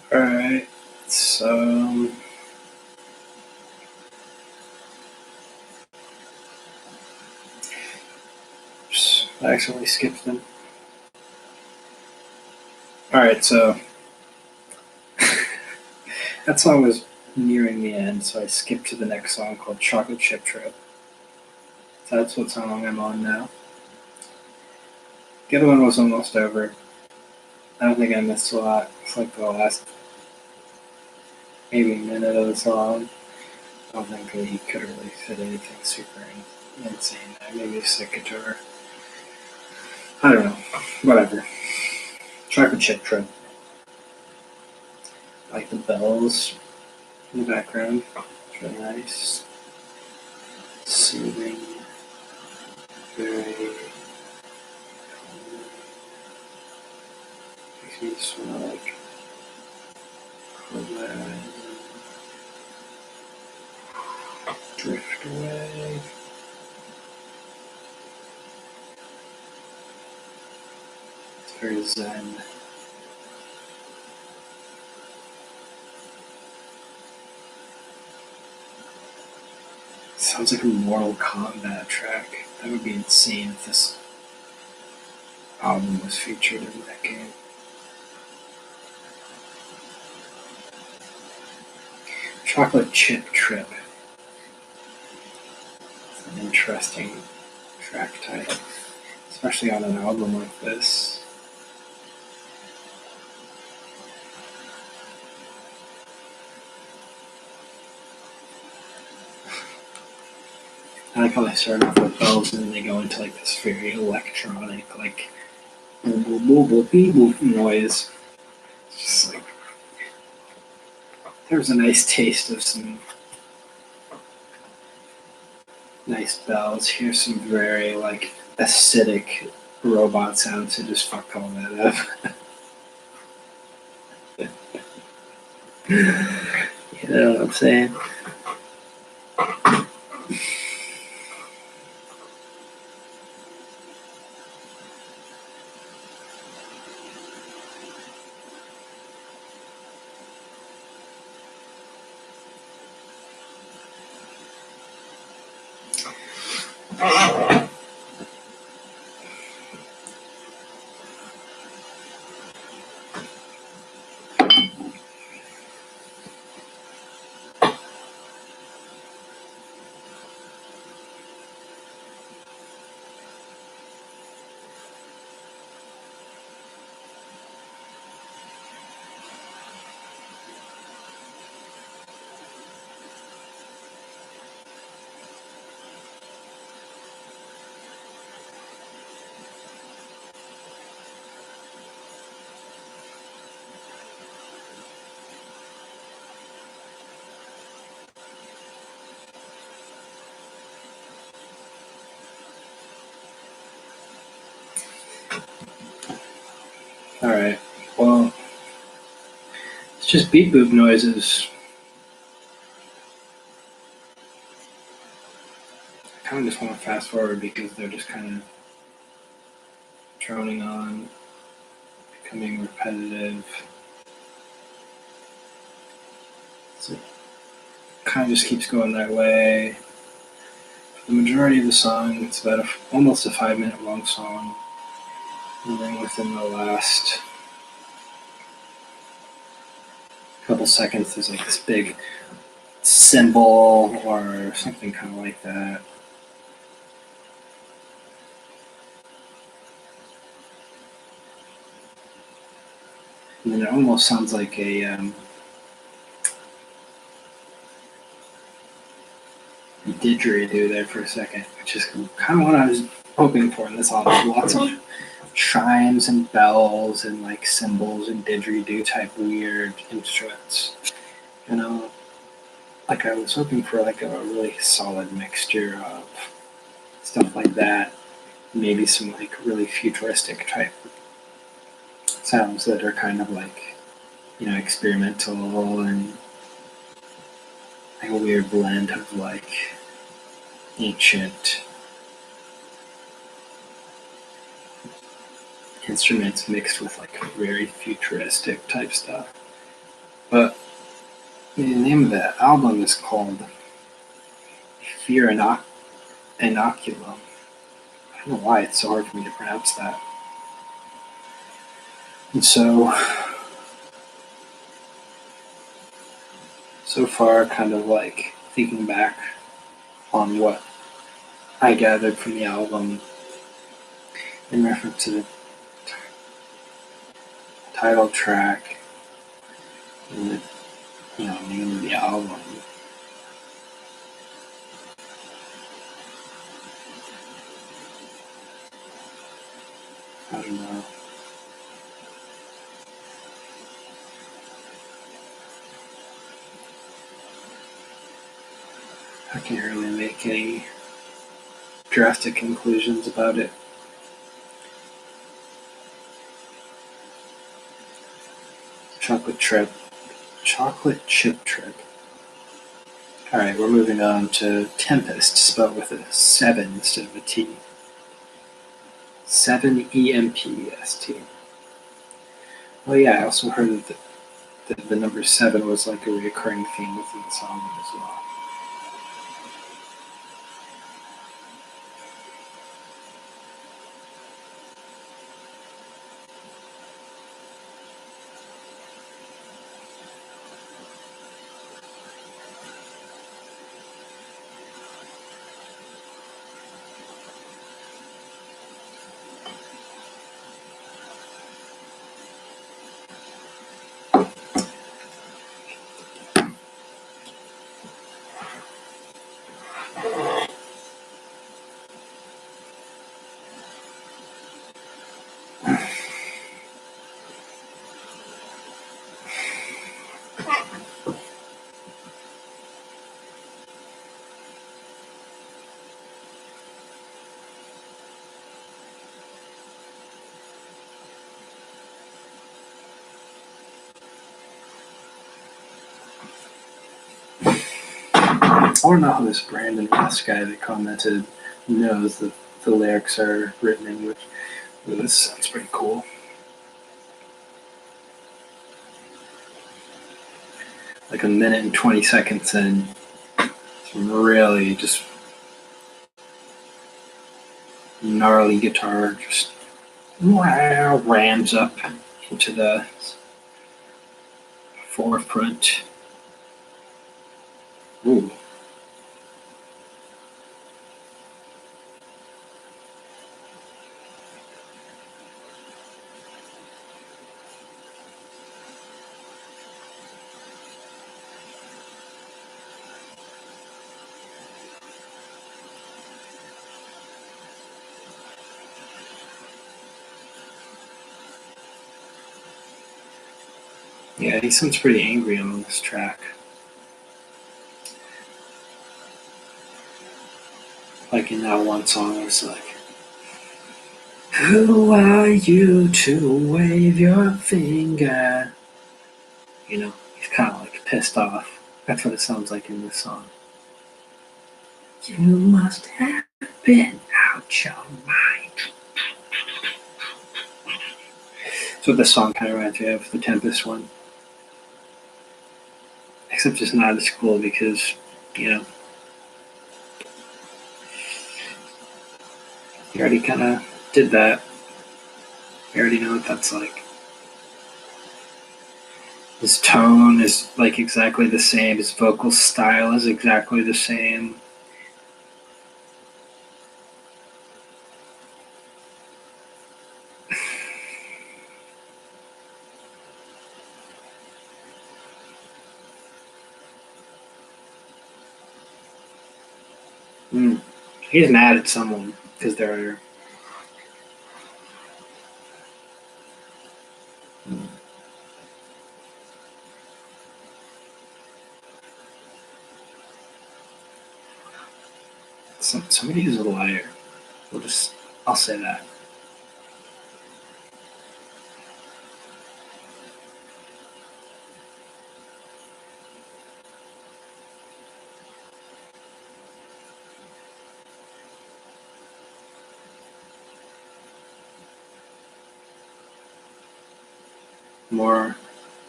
Alright. So I accidentally skipped them. Alright, so that song was nearing the end, so I skipped to the next song called Chocolate Chip Trip. So that's what song I'm on now. The other one was almost over. I don't think I missed a lot. It's like the last maybe minute of the song. I don't think he could really fit anything super insane there. Maybe a sick guitar. I don't know. Whatever. Chocolate Chip Trip. Like the bells in the background. It's really nice. Soothing. Very. Makes me just want to like close my eyes and drift away. It's very zen. Sounds like a Mortal Kombat track. That would be insane if this album was featured in that game. Chocolate Chip Trip. It's an interesting track title, especially on an album like this. I like how they start off with bells and then they go into like this very electronic, like boop boop boop boop beep boop noise. It's just like there's a nice taste of some nice bells. Here's some very like acidic robot sounds to just fuck all that up. You know what I'm saying? Alright, well, it's just beep boop noises. I kind of just want to fast forward because they're just kind of droning on, becoming repetitive. So it kind of just keeps going that way. For the majority of the song, it's about almost a 5-minute long song. And then within the last couple seconds, there's like this big cymbal or something kind of like that. And then it almost sounds like a didgeridoo there for a second, which is kind of what I was hoping for in this album. Lots of chimes and bells and like cymbals and didgeridoo type weird instruments. You know, like I was hoping for like a really solid mixture of stuff like that. Maybe some like really futuristic type sounds that are kind of like, you know, experimental and like a weird blend of like ancient instruments mixed with like very futuristic type stuff. But the name of the album is called Fear Inoculum. I don't know why it's so hard for me to pronounce that. And so far, kind of like thinking back on what I gathered from the album in reference to the title track and the name of the album. I don't know. I can't really make any drastic conclusions about it. Chocolate chip trip. Alright, we're moving on to Tempest, spelled with a 7 instead of a T. 7 EMPEST. Well, yeah, I also heard that the number 7 was like a recurring theme within the song as well. I don't know how this Brandon West guy that commented knows that the lyrics are written in English. But this sounds pretty cool. Like a minute and 20 seconds in, some really just gnarly guitar just rams up into the forefront. Ooh. Yeah, he sounds pretty angry on this track. Like in that one song, it's like, "Who are you to wave your finger?" You know, he's kind of like pissed off. That's what it sounds like in this song. You must have been out your mind. That's what this song kind of reminds me of, the Tempest one. Except it's not as cool because, you know, you already kind of did that. You already know what that's like. His tone is like exactly the same. His vocal style is exactly the same. He's mad at someone because they're. Somebody who's a liar. I'll say that. More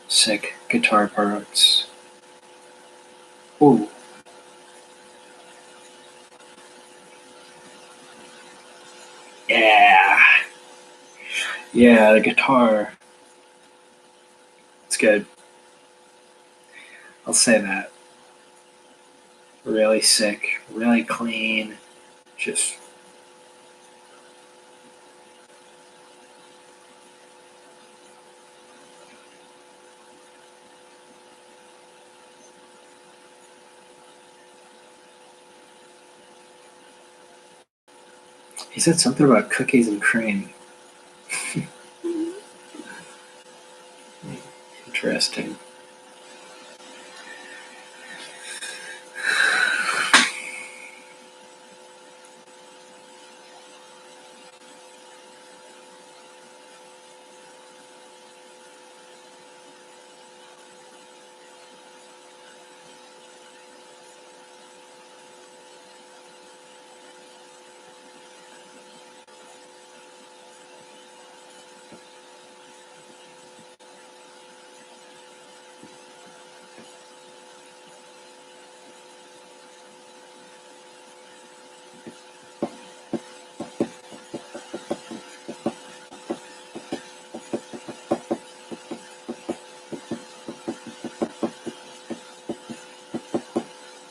sick guitar parts. Ooh. Yeah. Yeah, the guitar. It's good. I'll say that. Really sick, really clean. Just. He said something about cookies and cream. Interesting.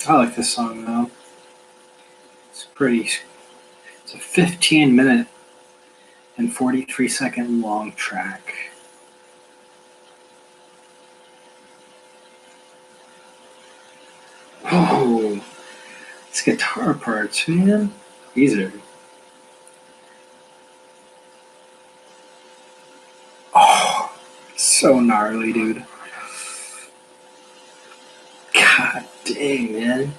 I like this song though. It's pretty. It's a 15-minute and 43-second long track. Oh, these guitar parts, man. These are. Oh, so gnarly, dude. God dang, man.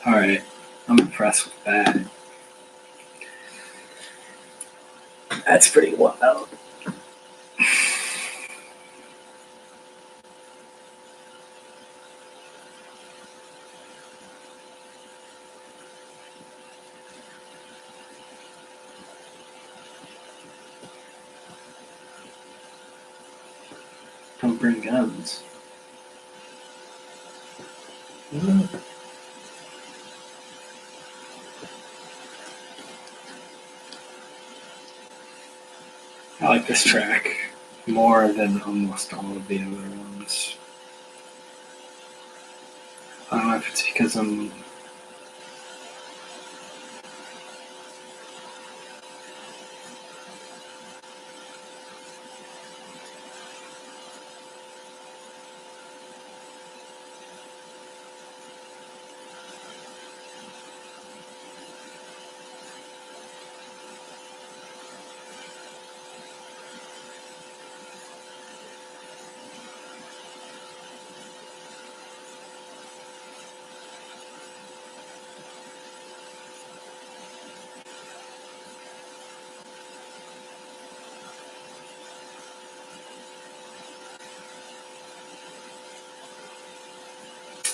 Alright, I'm impressed with that. That's pretty wild. Don't bring guns. I like this track more than almost all of the other ones. I don't know if it's because I'm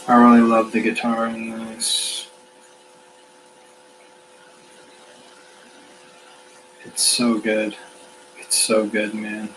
I really love the guitar in this. It's so good. It's so good, man.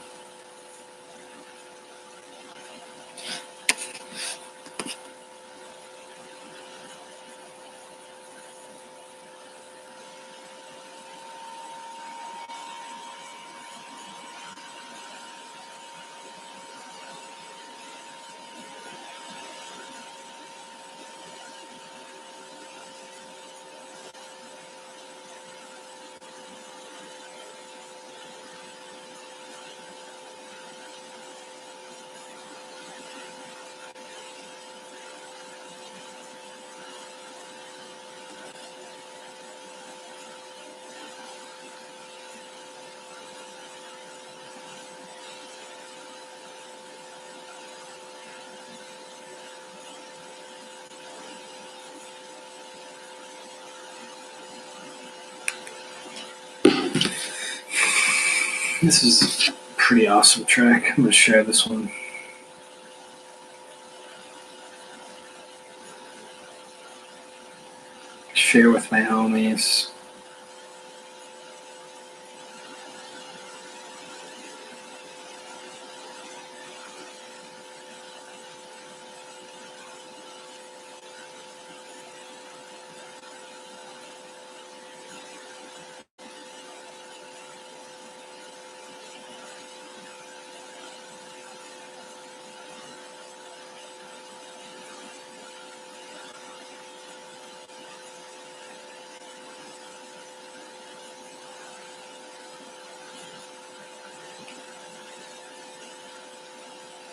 This is a pretty awesome track. I'm going to share this one. Share with my homies.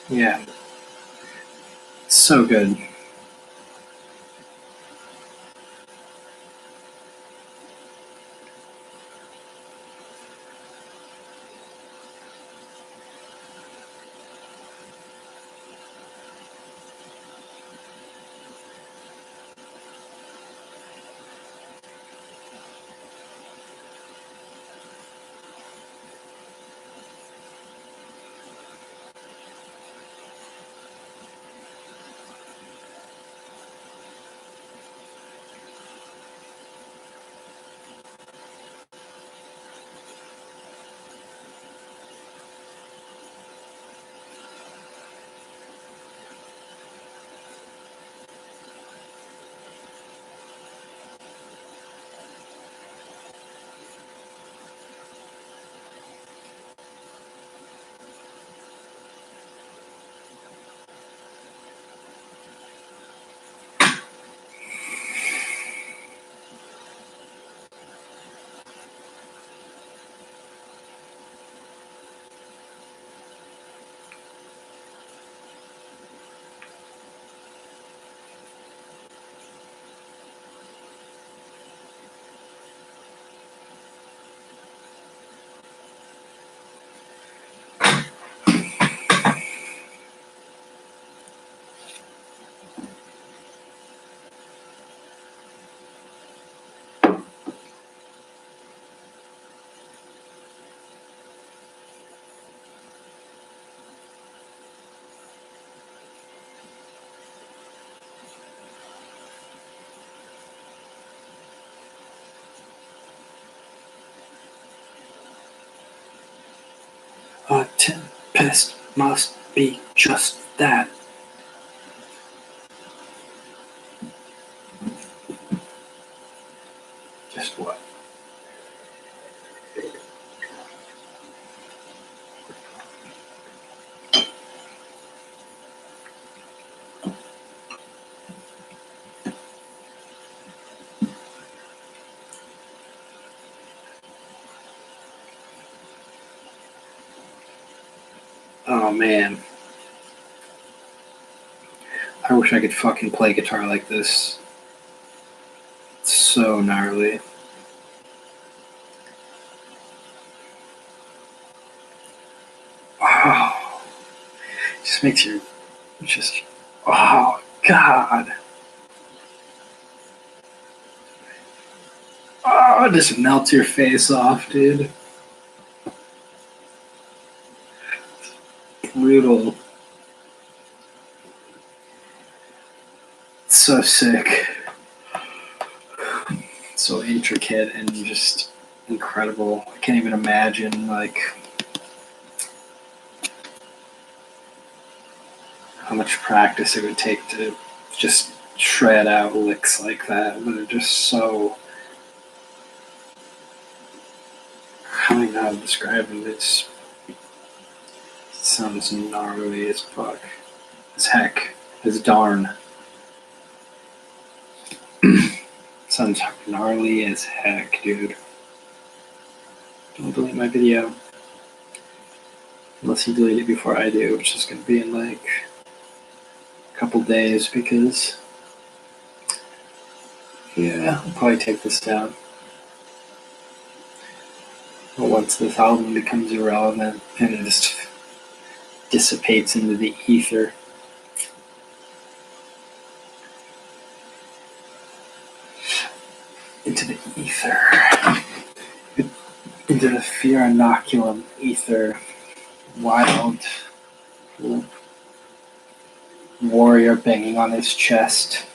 Yeah, it's so good. A tempest must be just that. Just what? Oh man. I wish I could fucking play guitar like this. It's so gnarly. Wow. Just makes you just, oh god. Oh, it just melts your face off, dude. Brutal. It's so sick. So intricate and just incredible. I can't even imagine like how much practice it would take to just shred out licks like that that are just so, I don't even know how to describe them. It sounds gnarly as fuck. As heck. As darn. Sounds gnarly as heck, dude. Don't delete my video. Unless you delete it before I do, which is going to be in like a couple days because, yeah, I'll probably take this down. But once this album becomes irrelevant and it just dissipates into the ether. Into the ether. Into the fear inoculum ether. Wild warrior banging on his chest.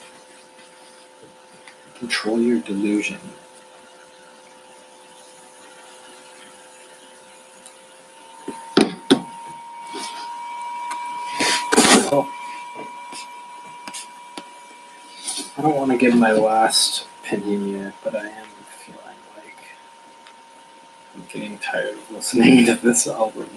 Control your delusion. Well, I don't want to give my last opinion yet, but I am feeling like I'm getting tired of listening to this album.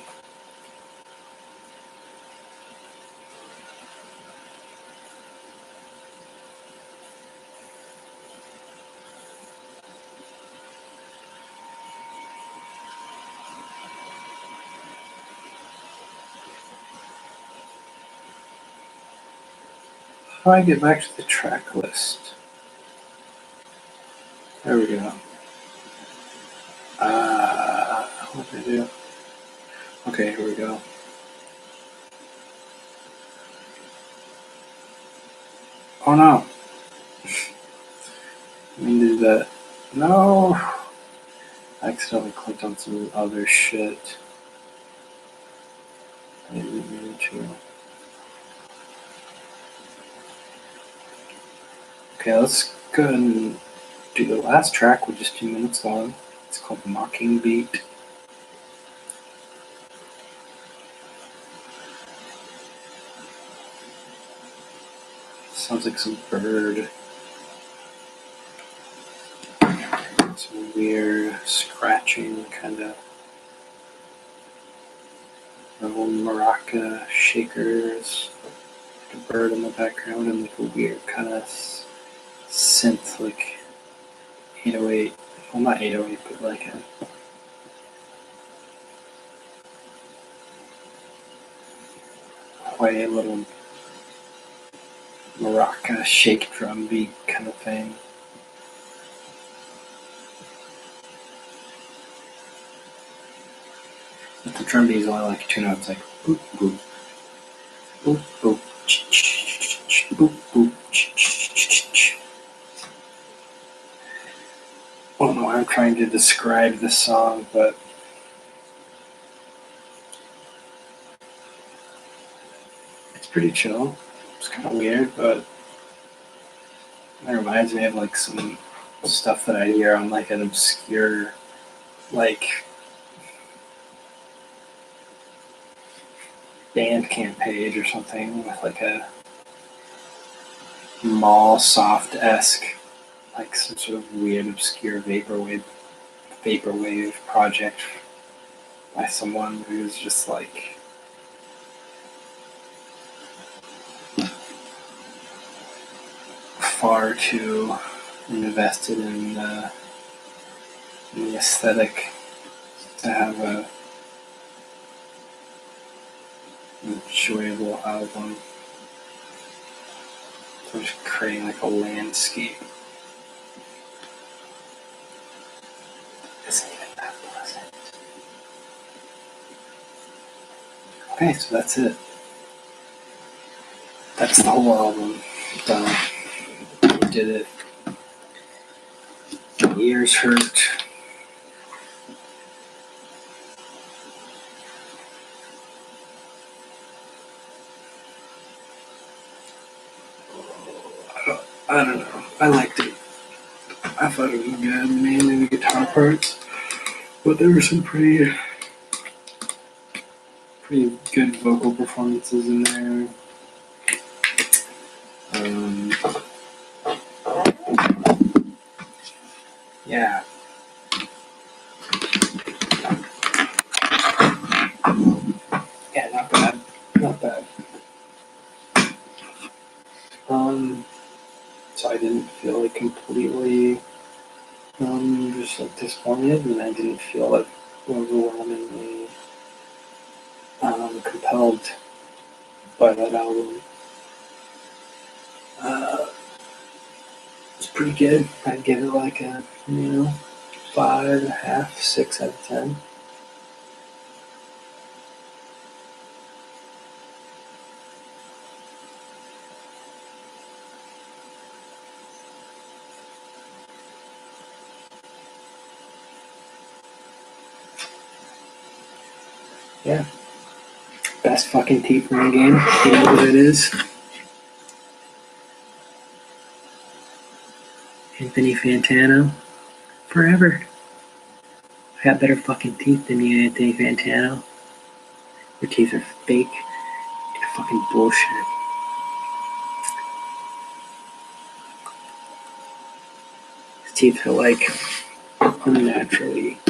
How do I get back to the track list? There we go. What did I do? Okay, here we go. Oh no. I mean, do that. No. I accidentally clicked on some other shit. I didn't mean to. Okay, let's go ahead and do the last track, which is 2 minutes long. It's called Mocking Beat. Sounds like some bird. Some weird scratching kind of. Little maraca shakers. Like a bird in the background and like a weird kind of synth, like 808. Well, not 808, but like a quite a little maraca shake drum beat kind of thing. But the drum beat is only like 2 notes, like boop boop boop boop boop boop. I don't know why I'm trying to describe this song, but it's pretty chill. It's kind of weird, but it reminds me of like some stuff that I hear on like an obscure, like Bandcamp page or something with like a mall soft-esque, like some sort of weird obscure vaporwave project by someone who's just like far too invested in the aesthetic to have a enjoyable album. So I'm just creating like a landscape. Isn't even that pleasant. Okay, so that's it. That's the whole album. Done. We did it. My ears hurt. I don't know. I liked it. I thought it was good, mainly the guitar parts. But there were some pretty good vocal performances in there. Yeah. Yeah, not bad. Not bad. So I didn't feel like completely just like disappointed, and I didn't feel like overwhelmingly compelled by that album. It's pretty good. I'd give it like a 5.5, 6 out of 10. Yeah. Best fucking teeth in the game. You know what it is? Anthony Fantano. Forever. I got better fucking teeth than you, Anthony Fantano. Your teeth are fake. You're fucking bullshit. His teeth are like unnaturally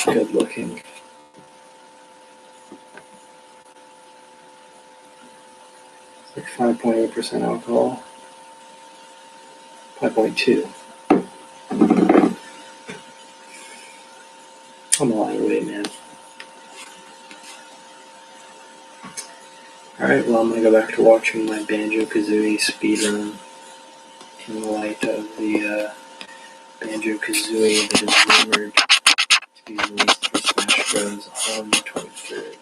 good looking. It's like 5.8% alcohol. 5.2. I'm a long way, man. Alright, well, I'm gonna go back to watching my Banjo-Kazooie speedrun in light of the Banjo-Kazooie that is rumored to be released for Smash Bros. On the 23rd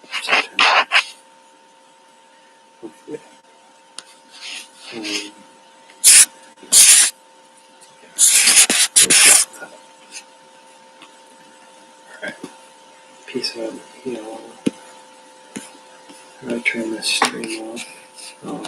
of September. Hopefully. Alright. Peace out. How do I turn this stream off? Oh.